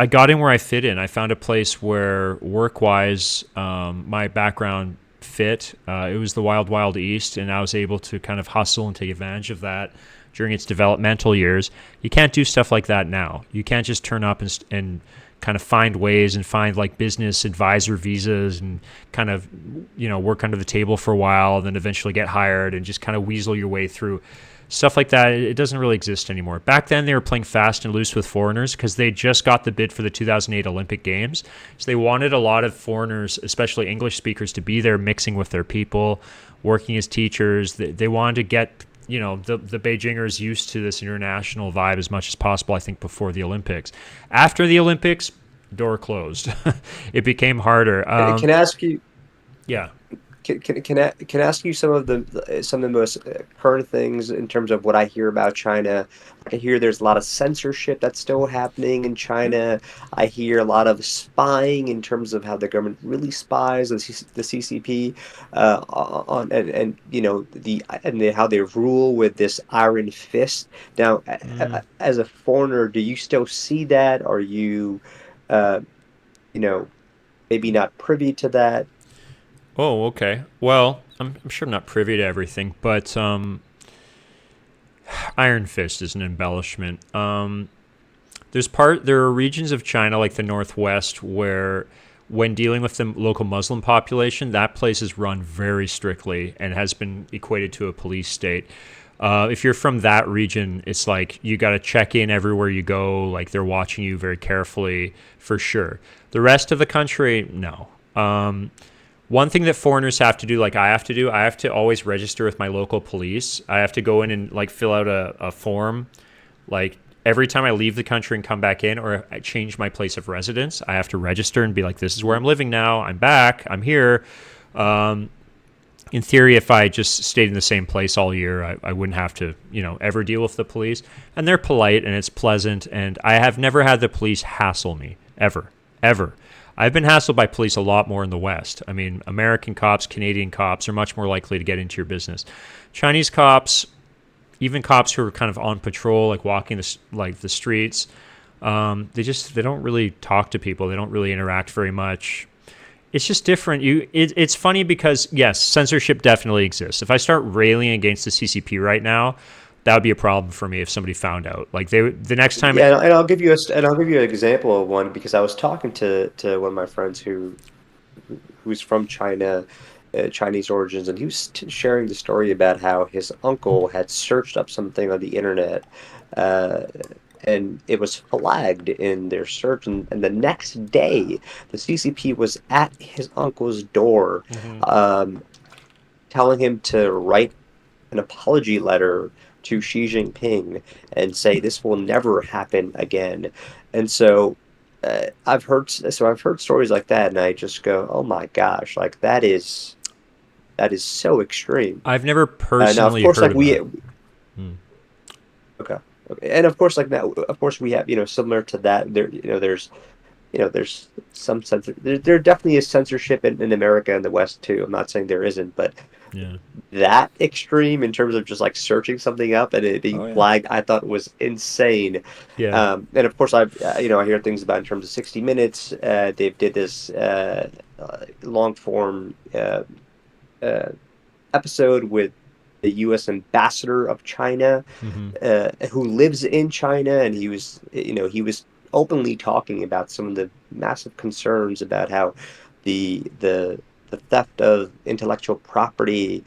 got in where I fit in. I found a place where work-wise, my background fit. It was the wild, wild east, and I was able to kind of hustle and take advantage of that during its developmental years. You can't do stuff like that now. You can't just turn up and kind of find ways and find like business advisor visas and kind of, work under the table for a while, then eventually get hired and just kind of weasel your way through. Stuff like that, it doesn't really exist anymore. Back then, they were playing fast and loose with foreigners because they just got the bid for the 2008 Olympic Games. So they wanted a lot of foreigners, especially English speakers, to be there mixing with their people, working as teachers. They wanted to get the Beijingers used to this international vibe as much as possible, I think, before the Olympics. After the Olympics, door closed. It became harder. Can I ask you? Yeah. Can I ask you some of the most current things in terms of what I hear about China? I hear there's a lot of censorship that's still happening in China. I hear a lot of spying in terms of how the government really spies the CCP on how they rule with this iron fist. Now, as a foreigner, do you still see that? Are you, uh, you know? maybe not privy to that. Oh, okay. Well, I'm sure I'm not privy to everything, but Iron Fist is an embellishment. There are regions of China like the Northwest where when dealing with the local Muslim population, that place is run very strictly and has been equated to a police state. If you're from that region, it's like you got to check in everywhere you go. Like they're watching you very carefully for sure. The rest of the country, no. One thing that foreigners have to do, like I have to do, I have to always register with my local police. I have to go in and like fill out a form. Like every time I leave the country and come back in, or I change my place of residence, I have to register and be like, this is where I'm living now. I'm back. I'm here. In theory, if I just stayed in the same place all year, I wouldn't have to, ever deal with the police. And they're polite and it's pleasant. And I have never had the police hassle me, ever, ever. I've been hassled by police a lot more in the West. I mean, American cops, Canadian cops are much more likely to get into your business. Chinese cops, even cops who are kind of on patrol, like walking the streets, they don't really talk to people. They don't really interact very much. It's just different. It's funny because yes, censorship definitely exists. If I start railing against the CCP right now, that would be a problem for me if somebody found out. Like the next time. Yeah, and I'll give you an example of one because I was talking to one of my friends who's from China, Chinese origins, and he was sharing the story about how his uncle had searched up something on the internet, uh, and it was flagged in their search, and the next day, the CCP was at his uncle's door, Mhm. um, telling him to write an apology letter to Xi Jinping and say this will never happen again. And so I've heard stories like that, and I just go, oh my gosh, like that is so extreme. I've never Now, of personally course, heard like of that. Hmm. okay, okay, and of course, like now, of course, we have similar to that. There's some there definitely is censorship in America and the West too. I'm not saying there isn't, but Yeah. that extreme in terms of just like searching something up and it being Oh yeah. flagged, I thought was insane. Yeah. And of course, I hear things about in terms of 60 Minutes. They did this long form uh, episode with the U.S. ambassador of China, Hmm. who lives in China, and he was openly talking about some of the massive concerns about how the theft of intellectual property,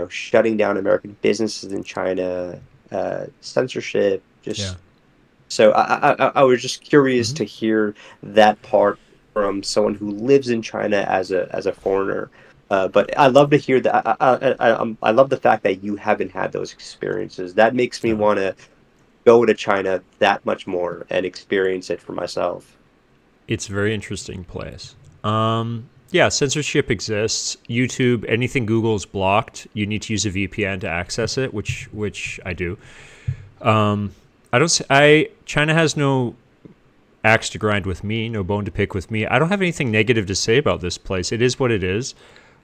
shutting down American businesses in China, censorship, Yeah. just so I was just curious Hmm. to hear that part from someone who lives in China as a foreigner. But I love to hear that. I love the fact that you haven't had those experiences. That makes me No. want to go to China that much more and experience it for myself. It's a very interesting place. Yeah, censorship exists. YouTube, anything Google is blocked, you need to use a VPN to access it, which I do. I don't. China has no axe to grind with me, no bone to pick with me. I don't have anything negative to say about this place. It is what it is.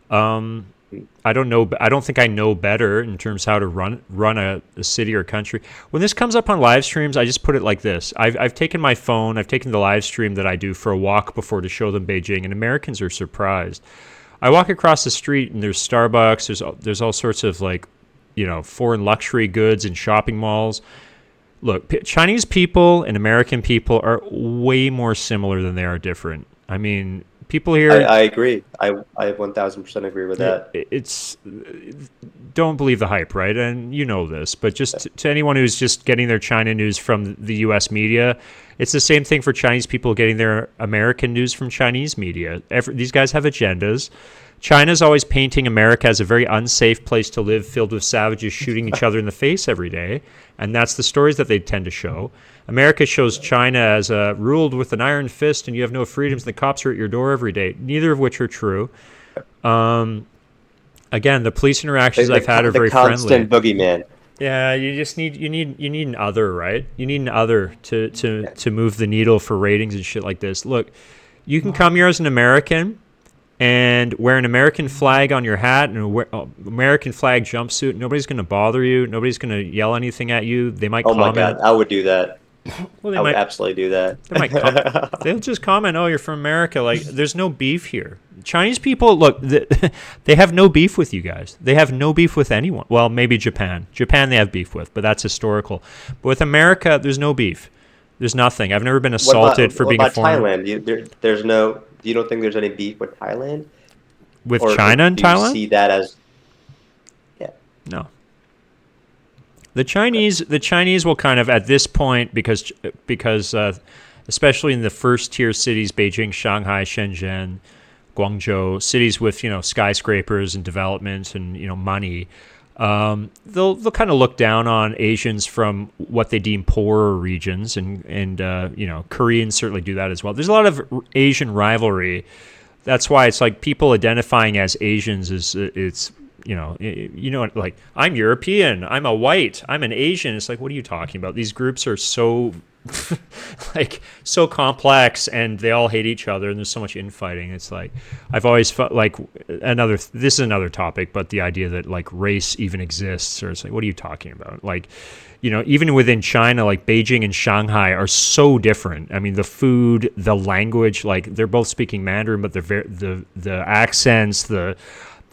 I don't know. I don't think I know better in terms of how to run a city or country. When this comes up on live streams, I just put it like this: I've taken my phone, I've taken the live stream that I do for a walk before to show them Beijing, and Americans are surprised. I walk across the street and there's Starbucks, there's all sorts of like, foreign luxury goods and shopping malls. Look, Chinese people and American people are way more similar than they are different. I mean, people here, I agree. I 1000% agree with that. it's don't believe the hype, right? And you know this, but just to anyone who's just getting their China news from the U.S. media, it's the same thing for Chinese people getting their American news from Chinese media. These guys have agendas. China's always painting America as a very unsafe place to live, filled with savages shooting each other in the face every day, and that's the stories that they tend to show. America shows China as ruled with an iron fist, and you have no freedoms, and the cops are at your door every day. Neither of which are true. Again, the police interactions I've had are The very friendly. constant boogeyman. Yeah, you just need an other, right? You need an other to move the needle for ratings and shit like this. Look, you can come here as an American and wear an American flag on your hat and an American flag jumpsuit. Nobody's going to bother you. Nobody's going to yell anything at you. They might Oh my God, comment. I would do that. Well, I would absolutely do they might com- that. they'll just comment, "Oh, you're from America." Like, there's no beef here. Chinese people, look, they have no beef with you guys. They have no beef with anyone. Well, maybe Japan. Japan they have beef with, but that's historical. But with America, there's no beef. There's nothing. I've never been assaulted for What being a about foreigner. Thailand? There's no. You don't think there's any beef with Thailand, With or China and do you Thailand? see that as yeah? No. The Okay. Chinese will kind of at this point because especially in the first tier cities, Beijing, Shanghai, Shenzhen, Guangzhou, cities with skyscrapers and development and money, they'll kind of look down on Asians from what they deem poorer regions, and Koreans certainly do that as well. There's a lot of Asian rivalry. That's why it's like people identifying as Asians is it's like I'm European, I'm a white, I'm an Asian. It's like, what are you talking about? These groups are so like so complex, and they all hate each other, and there's so much infighting. It's like I've always felt like this is another topic, but the idea that like race even exists, or it's like, what are you talking about? Like, even within China, like Beijing and Shanghai are so different. I mean, the food, the language, like they're both speaking Mandarin, but the accents,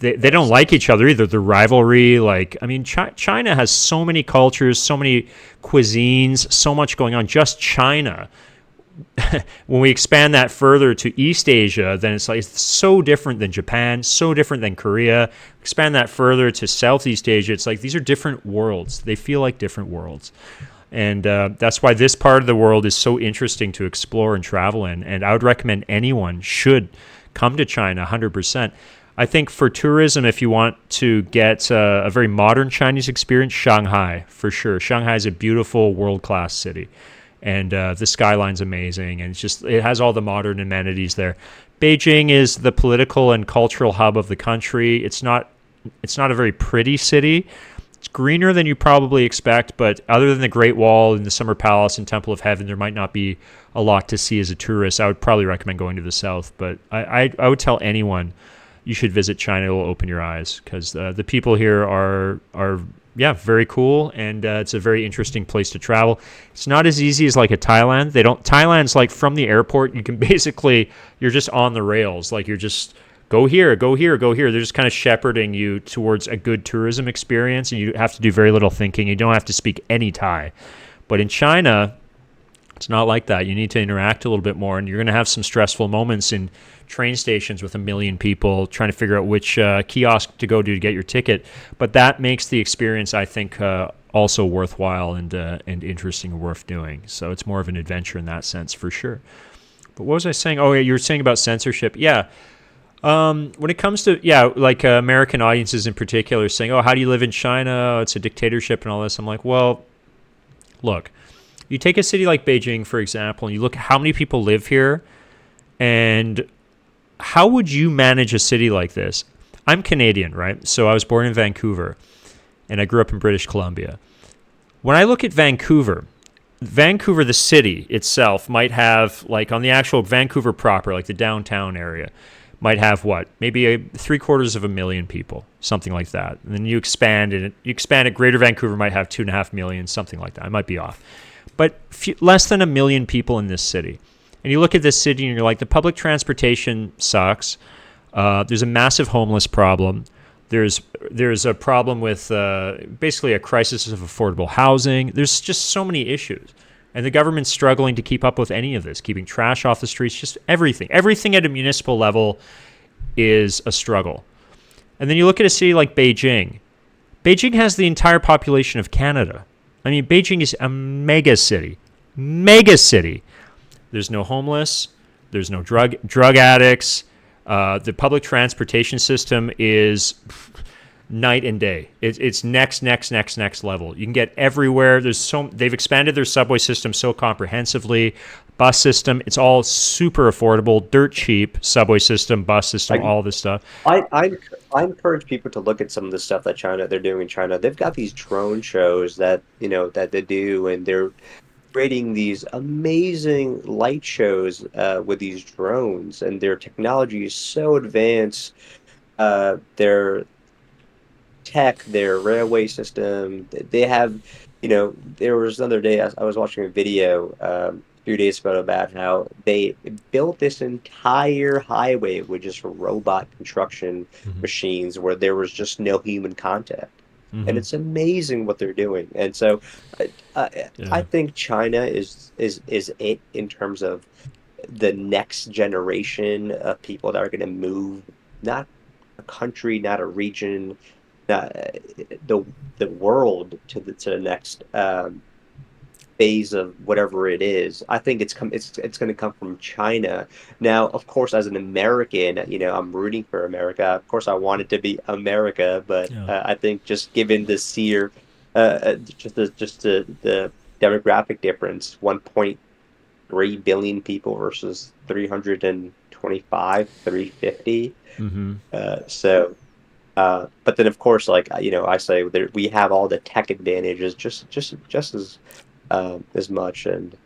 they don't Yes. like each other either. The rivalry, like, I mean, China has so many cultures, so many cuisines, so much going on. Just China. When we expand that further to East Asia, then it's like it's so different than Japan, so different than Korea. Expand that further to Southeast Asia, it's like these are different worlds. They feel like different worlds. And that's why this part of the world is so interesting to explore and travel in. And I would recommend anyone should come to China 100%. I think for tourism, if you want to get a very modern Chinese experience, Shanghai, for sure. Shanghai is a beautiful world-class city. And the skyline's amazing. And it has all the modern amenities there. Beijing is the political and cultural hub of the country. It's not a very pretty city. It's greener than you probably expect, but other than the Great Wall and the Summer Palace and Temple of Heaven, there might not be a lot to see as a tourist. I would probably recommend going to the south, but I would tell anyone you should visit China. It will open your eyes because the people here are yeah, very cool, and it's a very interesting place to travel. It's not as easy as like a Thailand. Thailand's like from the airport, you can basically you're just on the rails, like you're just go here, go here, go here. They're just kind of shepherding you towards a good tourism experience, and you have to do very little thinking. You don't have to speak any Thai. But in China, it's not like that. You need to interact a little bit more, and you're going to have some stressful moments in train stations with a million people trying to figure out which kiosk to go to get your ticket. But that makes the experience, I think, also worthwhile and interesting and worth doing. So it's more of an adventure in that sense, for sure. But what was I saying? Oh, yeah, you were saying about censorship. Yeah. When it comes to, yeah, like American audiences in particular saying, oh, how do you live in China? Oh, it's a dictatorship and all this. I'm like, well, look, you take a city like Beijing, for example, and you look at how many people live here, and how would you manage a city like this? I'm Canadian, right? So I was born in Vancouver, and I grew up in British Columbia. When I look at Vancouver, the city itself might have, like on the actual Vancouver proper, like the downtown area, might have what? Maybe 750,000 people, something like that. And then you expand it. Greater Vancouver might have 2.5 million, something like that. I might be off. But less than 1 million people in this city. And you look at this city and you're like, the public transportation sucks. There's a massive homeless problem. There's a problem with basically a crisis of affordable housing. There's just so many issues. And the government's struggling to keep up with any of this, keeping trash off the streets, just everything. Everything at a municipal level is a struggle. And then you look at a city like Beijing. Beijing has the entire population of Canada. I mean, Beijing is a mega city. Mega city. There's no homeless. There's no drug addicts. The public transportation system is night and day. It's next level. You can get everywhere. They've expanded their subway system so comprehensively. Bus system, it's all super affordable, dirt cheap. Subway system, bus system, I, all this stuff. I encourage people to look at some of the stuff that they're doing in China. They've got these drone shows that that they do, and they're creating these amazing light shows with these drones, and their technology is so advanced. Their tech, their railway system. They have, there was another day I was watching a video a few days ago about how they built this entire highway with just robot construction Hmm. machines where there was just no human contact. And Hmm. it's amazing what they're doing. And so I Yeah. think China is it in terms of the next generation of people that are going to move, not a country, not a region, not the world to the next phase of whatever it is. I think it's going to come from China. Now, of course, as an American, I'm rooting for America. Of course, I want it to be America, but Yeah. I think just given the sheer just the demographic difference, 1.3 billion people versus 325, 350. Hmm. But then of course, like I say, there, we have all the tech advantages just as much, and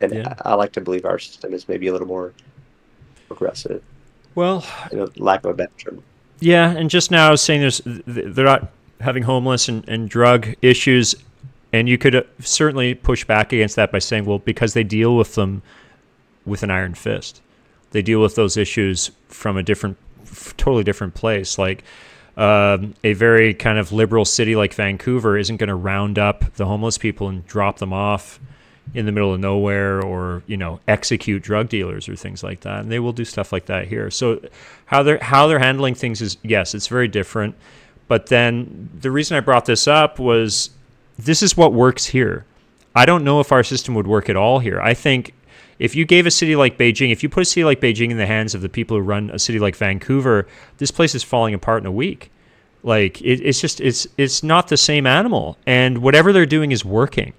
Yeah. I like to believe our system is maybe a little more progressive, Well, lack of a better term. yeah, and just now I was saying they're not having homeless and drug issues, and you could certainly push back against that by saying, well, because they deal with them with an iron fist. They deal with those issues from a totally different place. Like a very kind of liberal city like Vancouver isn't going to round up the homeless people and drop them off in the middle of nowhere, or execute drug dealers or things like that. And they will do stuff like that here. So how they're handling things is, yes, it's very different. But then the reason I brought this up was this is what works here. I don't know if our system would work at all here. I think if you gave a city like Beijing, if you put a city like Beijing in the hands of the people who run a city like Vancouver, this place is falling apart in a week. Like it's not the same animal, and whatever they're doing is working.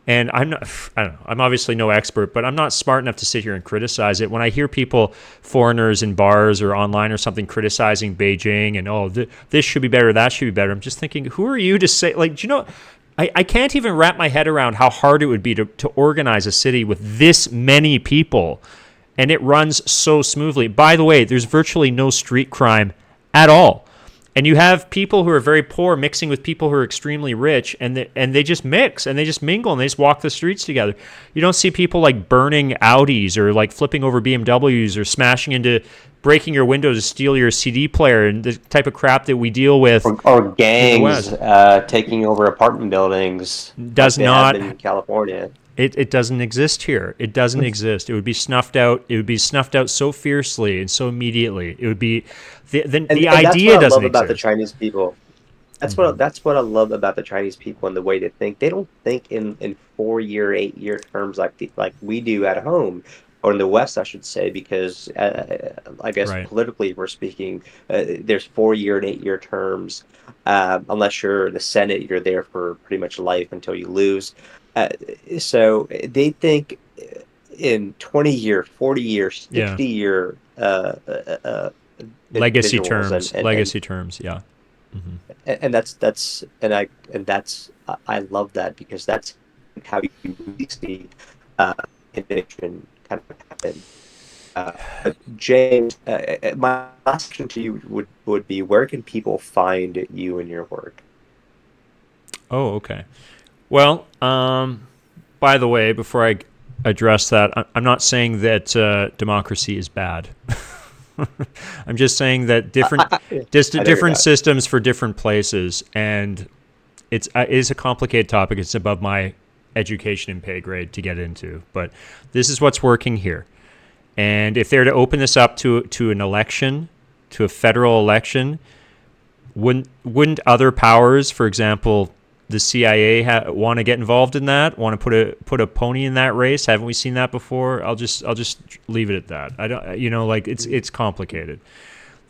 And I don't know. I'm obviously no expert, but I'm not smart enough to sit here and criticize it. When I hear people, foreigners in bars or online or something, criticizing Beijing and this should be better, that should be better, I'm just thinking, who are you to say? Like, do you know? I can't even wrap my head around how hard it would be to organize a city with this many people, and it runs so smoothly. By the way, there's virtually no street crime at all. And you have people who are very poor mixing with people who are extremely rich, and they just mix and they just mingle and they just walk the streets together. You don't see people like burning Audis or like flipping over BMWs or breaking your windows to steal your CD player and the type of crap that we deal with Or in the gangs West. taking over apartment buildings like Does they have not. in California. It doesn't exist here. It doesn't exist. It would be snuffed out. It would be snuffed out so fiercely and so immediately. It would be the And that's idea what I doesn't love about the exist. Chinese people. Hmm. That's what I love about the Chinese people and the way they think. They don't think in 4 year, 8 year terms like we do at home, or in the West, I should say, because I guess Right. politically, if we're speaking, there's 4 year and 8 year terms. Unless you're in the Senate, you're there for pretty much life until you lose. Uh, so they think in 20 year, 40 year, Yeah. 60 year Legacy visuals, terms. Legacy terms. Yeah. Hmm. and I love that because that's how you really see uh, innovation kind of happen. But James, my last question to you would be, where can people find you and your work? Oh, okay. Well, by the way, before I address that, I'm not saying that democracy is bad. I'm just saying that I know you're different not. systems for different places, and it is a complicated topic. It's above my education and pay grade to get into, but this is what's working here. And if they're to open this up to an election, to a federal election, wouldn't other powers, for example, the CIA, want to get involved in that? Want to put a pony in that race? Haven't we seen that before? I'll just leave it at that. I don't, like it's complicated.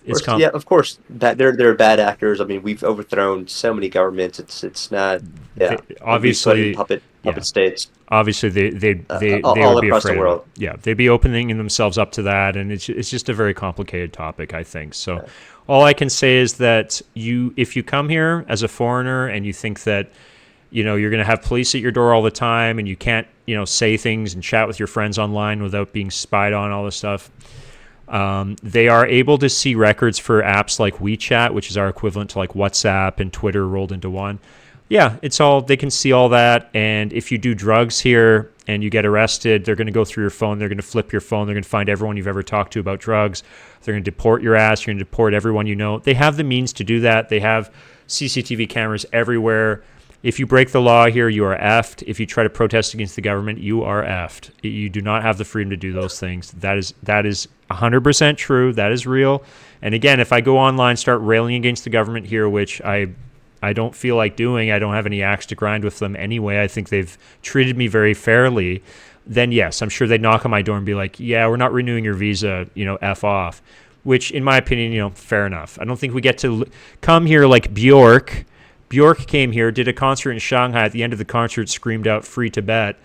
It's Yeah, of course, that they're bad actors. I mean, we've overthrown so many governments. It's not, yeah. We've put in obviously, puppet yeah. states Obviously, they all would be across the afraid of it. world. Yeah, they'd be opening themselves up to that, and it's just a very complicated topic, I think. So, all I can say is that if you come here as a foreigner and you think that you're going to have police at your door all the time, and you can't say things and chat with your friends online without being spied on, all this stuff. They are able to see records for apps like WeChat, which is our equivalent to like WhatsApp and Twitter rolled into one. Yeah, it's all, they can see all that. And if you do drugs here and you get arrested, they're going to go through your phone. They're going to flip your phone. They're going to find everyone you've ever talked to about drugs. They're going to deport your ass. You're going to deport everyone you know. They have the means to do that. They have CCTV cameras everywhere. If you break the law here, you are effed. If you try to protest against the government, you are effed. You do not have the freedom to do those things. That is 100% true. That is real. And again, if I go online, start railing against the government here, which I don't feel like doing, I don't have any axe to grind with them anyway. I think they've treated me very fairly. Then yes, I'm sure they'd knock on my door and be like, yeah, we're not renewing your visa, F off. Which, in my opinion, fair enough. I don't think we get to come here like Bjork. Bjork came here, did a concert in Shanghai. At the end of the concert, screamed out "Free Tibet,"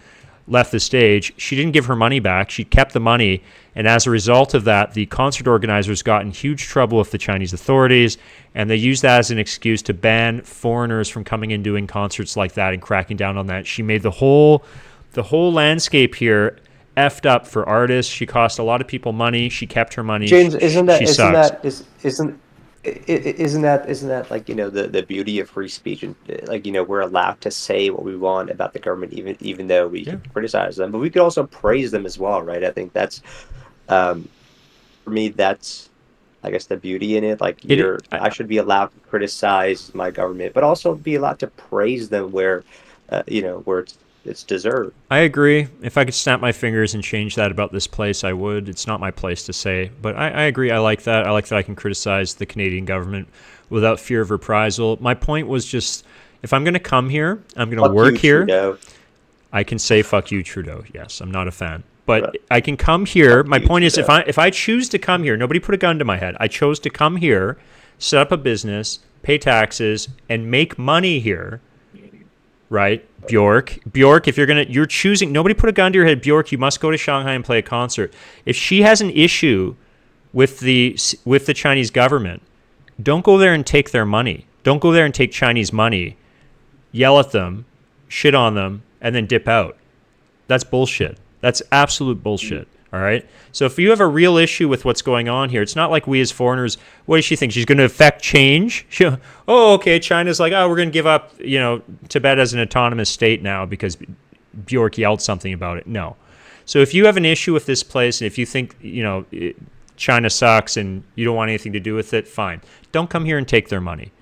left the stage. She didn't give her money back. She kept the money. And as a result of that, the concert organizers got in huge trouble with the Chinese authorities. And they used that as an excuse to ban foreigners from coming and doing concerts like that and cracking down on that. She made the whole landscape here effed up for artists. She cost a lot of people money. She kept her money. James, She sucks. isn't that like the beauty of free speech, and like we're allowed to say what we want about the government, even though we Yeah. can criticize them, but we could also praise them as well, right? I think that's um, for me, that's I guess the beauty in it. Like It, I should be allowed to criticize my government, but also be allowed to praise them where where it's deserved. I agree. If I could snap my fingers and change that about this place, I would. It's not my place to say, but I agree. I like that. I like that I can criticize the Canadian government without fear of reprisal. My point was just, if I'm going to come here, I'm going to Fuck work you, here. Trudeau. I can say "fuck you, Trudeau." Yes, I'm not a fan, Right. but I can come here. Fuck My you, point is, Trudeau. if I choose to come here, nobody put a gun to my head. I chose to come here, set up a business, pay taxes, and make money here. Right, Bjork. If you're choosing, nobody put a gun to your head. Bjork, you must go to Shanghai and play a concert. If she has an issue with the Chinese government, don't go there and take their money. Don't go there and take Chinese money. Yell at them, shit on them, and then dip out. That's bullshit. That's absolute bullshit. All right. So if you have a real issue with what's going on here, it's not like we as foreigners. What does she think? She's going to affect change? Oh, okay. China's like, oh, we're going to give up, Tibet as an autonomous state now because Bjork yelled something about it. No. So if you have an issue with this place and if you think, China sucks and you don't want anything to do with it, fine. Don't come here and take their money.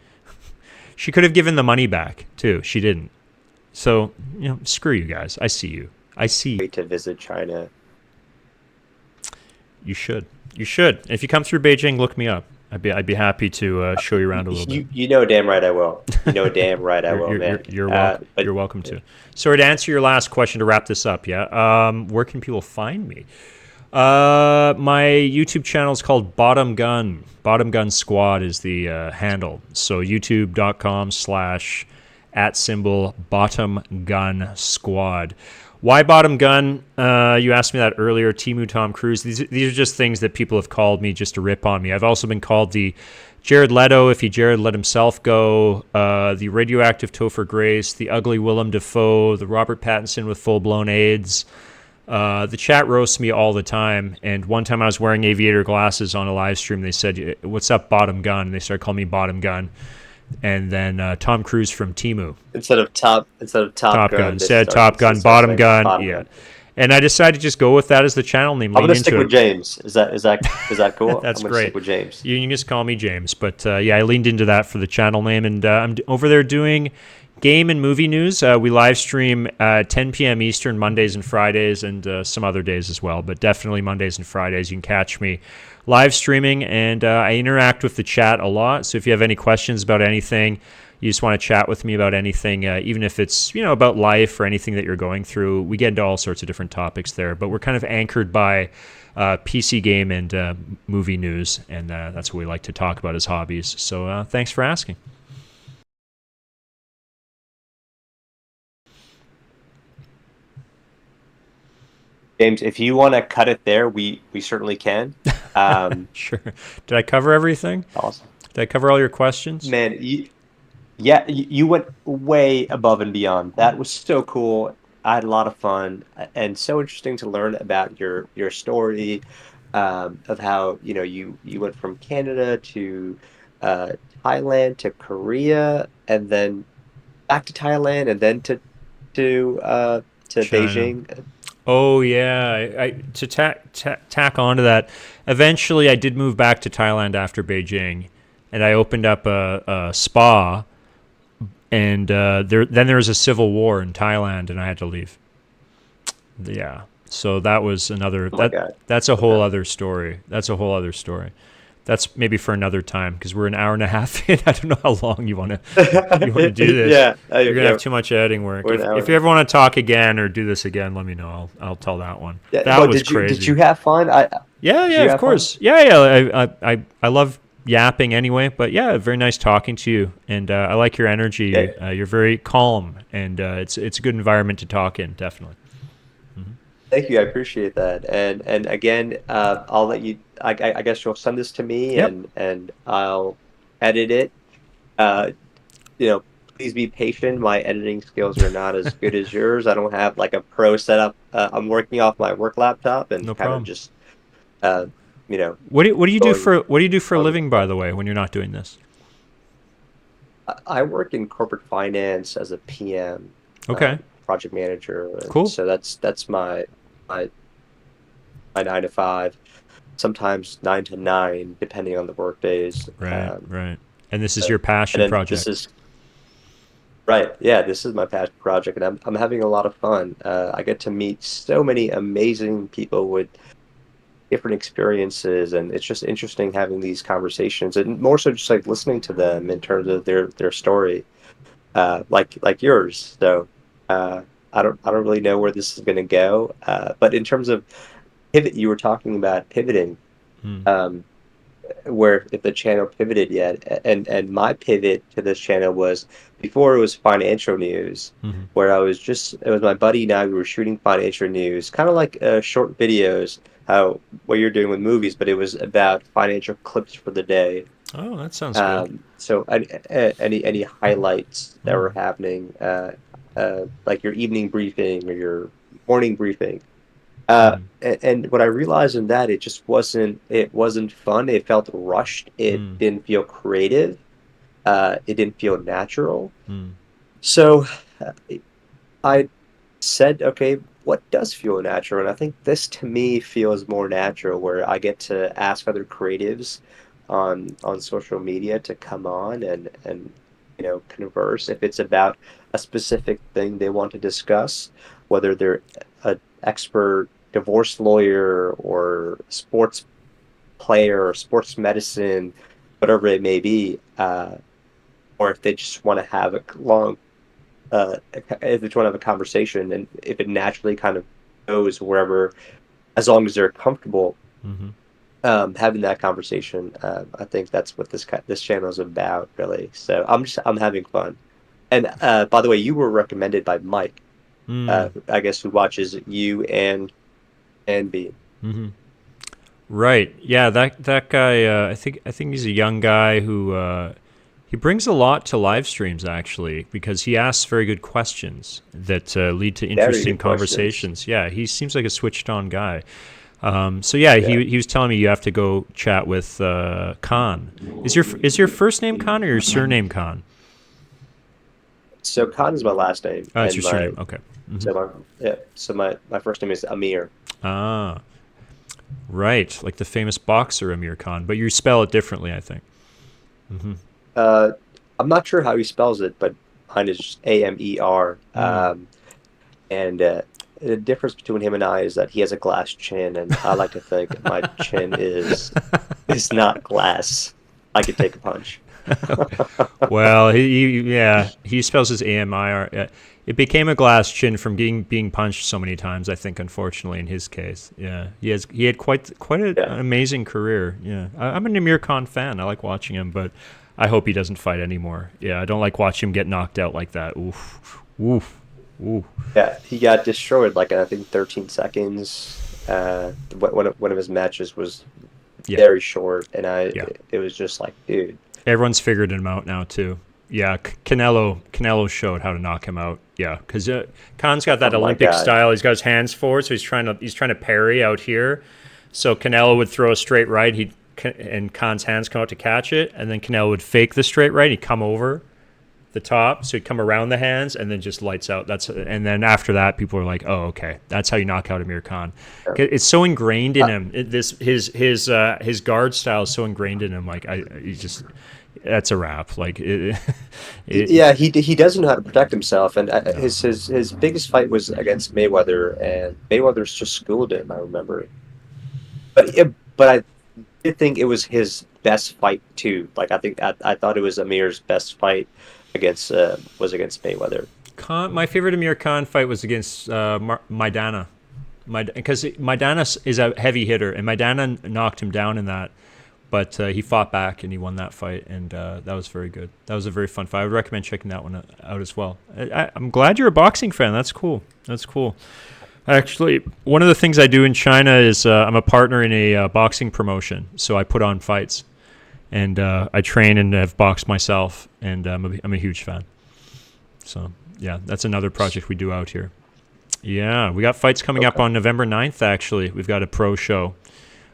She could have given the money back too. She didn't. So, screw you guys. I see you. I see. Wait to visit China. You should. You should. And if you come through Beijing, look me up. I'd be happy to show you around a little bit. You know damn right I will. You know damn right I will, You're, man. you're welcome to. So to answer your last question, to wrap this up, where can people find me? My YouTube channel is called Bottom Gun. BottomGunSquad is the handle. So youtube.com/@BottomGunSquad. Why Bottom Gun? You asked me that earlier. Temu, Tom Cruise. These are just things that people have called me just to rip on me. I've also been called the Jared Leto, if he Jared let himself go, the radioactive Topher Grace, the ugly Willem Dafoe, the Robert Pattinson with full-blown AIDS. The chat roasts me all the time. And one time I was wearing aviator glasses on a live stream. They said, "What's up, Bottom Gun?" And they started calling me Bottom Gun. And then Tom Cruise from Temu. Instead of Top Gun. Said Top Gun, Bottom Gun. Yeah. And I decided to just go with that as the channel name. I'm gonna stick with James. Is that cool? That's I'm gonna great. Stick with James. You can just call me James. But I leaned into that for the channel name, and I'm over there doing game and movie news. We live stream 10 p.m. Eastern Mondays and Fridays, and some other days as well. But definitely Mondays and Fridays. You can catch me live streaming, and I interact with the chat a lot. So if you have any questions about anything, you just want to chat with me about anything, even if it's about life or anything that you're going through, we get into all sorts of different topics there. But we're kind of anchored by PC game and movie news, and that's what we like to talk about as hobbies. So thanks for asking. James, if you want to cut it there, we certainly can. Sure. Did I cover everything? Awesome. Did I cover all your questions? Man, you went way above and beyond. That was so cool. I had a lot of fun and so interesting to learn about your story, of how you went from Canada to uh, Thailand to Korea, and then back to Thailand, and then to China. Beijing. Oh yeah, I to tack onto that. Eventually, I did move back to Thailand after Beijing, and I opened up a spa. And there was a civil war in Thailand, and I had to leave. Yeah, so that was another Oh my God. that's a Okay. whole other story. That's a whole other story. That's maybe for another time because we're an hour and a half in. I don't know how long you want to do this. Yeah, You're gonna have yeah, too much editing work. we're an If hour. you ever want to talk again or do this again, let me know. I'll tell that one. Yeah, That but was did you crazy. have fun? Yeah, Did yeah, you of have fun? course. Yeah. I love yapping anyway, but yeah, very nice talking to you, and I like your Yeah, energy. You're very calm, and it's a good environment to talk in, definitely. thank you. I appreciate that. And again, I'll let you. I guess you'll send this to me, Yep, and I'll edit it. Uh, you know, please be patient. My editing skills are not as good as yours. I don't have like a pro setup. I'm working off my work laptop and no kind of problem. just uh, you know, What do you do going for what do you do for a going with living, the by flow. the way, when you're not doing this? I work in corporate finance as a PM, Okay, project manager, and cool. so that's my my 9 to 5. Sometimes 9 to 9, depending on the work days. Right, right. And this is Uh, your and passion then this project. is right. Yeah, this is my passion project, and I'm having a lot of fun. I get to meet so many amazing people with different experiences, and it's just interesting having these conversations, and more so just like listening to them in terms of their story, like yours. So uh, I don't really know where this is going to go, but in terms of pivot, you were talking about pivoting. Hmm. Um, where if the channel pivoted yet. And my pivot to this channel was before it was financial news, Hmm. where it was my buddy and I, we were shooting financial news, kind of like short videos, how what you're doing with movies, but it was about financial clips for the day. Oh, that sounds good. So any highlights that were Hmm. happening, like your evening briefing or your morning briefing. Hmm. And what I realized in that, it wasn't fun. It felt rushed. It Hmm. didn't feel creative. It didn't feel natural. Hmm. So uh, I said, okay, what does feel natural? And I think this to me feels more natural, where I get to ask other creatives on social media to come on and converse if it's about a specific thing they want to discuss, whether they're an expert divorce lawyer or sports player or sports medicine, whatever it may be, or if they just want to have a long if they want to have a conversation, and if it naturally kind of goes wherever, as long as they're comfortable Hmm. having that conversation. I think that's what this channel is about, really. So I'm having fun. And by the way, you were recommended by Mike, Hmm. I guess, who watches you and B. Hmm. Right. Yeah, that guy. I think he's a young guy who he brings a lot to live streams actually because he asks very good questions that lead to Very interesting good questions. conversations. Yeah, he seems like a switched on guy. So yeah, Yeah. he was telling me you have to go chat with Khan. Is your first name Khan or your surname Khan? So Khan is my last name, Oh, it's and your surname. Okay. Hmm. my first name is Amir. Ah, right, like the famous boxer Amir Khan, but you spell it differently, I think. Hmm. Uh, I'm not sure how he spells it, but mine is just Amer. Mm. And the difference between him and I is that he has a glass chin, and I like to think my chin is not glass. I could take a punch. Well, he spells his AMIR. It became a glass chin from being punched so many times. I think, unfortunately, in his case, yeah, he had quite an Yeah. amazing career. Yeah, I'm an Amir Khan fan. I like watching him, but I hope he doesn't fight anymore. Yeah, I don't like watching him get knocked out like that. Oof, oof, oof. Yeah, he got destroyed like in, I think 13 seconds. One of his matches was Yeah, very short, and yeah. it was just like, dude, Everyone's figured him out now too. Yeah, Canelo showed how to knock him out. Yeah, because Khan's got oh that my Olympic God. style. He's got his hands forward, so he's trying to parry out here. So Canelo would throw a straight right, and Khan's hands come out to catch it, and then Canelo would fake the straight right. He'd come over the top, so he'd come around the hands, and then just lights out. And then after that, people are like, "Oh, okay, that's how you knock out Amir Khan." It's so ingrained in him. His guard style is so ingrained in him. Like that's a wrap. Like Yeah, he doesn't know how to protect himself, and his biggest fight was against Mayweather, and Mayweather's just schooled him. I remember, but I did think it was his best fight too. Like I thought it was Amir's best fight was against Mayweather. My favorite Amir Khan fight was against Maidana. Because Maidana is a heavy hitter, and Maidana knocked him down in that. But he fought back and he won that fight, and that was very good. That was a very fun fight. I would recommend checking that one out as well. I'm glad you're a boxing fan. That's cool. That's cool. Actually, one of the things I do in China is I'm a partner in a boxing promotion, so I put on fights, and I train and have boxed myself, and I'm a huge fan. So yeah, that's another project we do out here. Yeah, we got fights coming up on November 9th, actually. We've got a pro show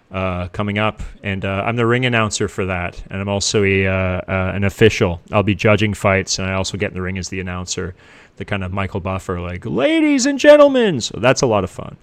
coming up, and I'm the ring announcer for that, and I'm also an official. I'll be judging fights, and I also get in the ring as the announcer, the kind of Michael Buffer, like, ladies and gentlemen. So that's a lot of fun.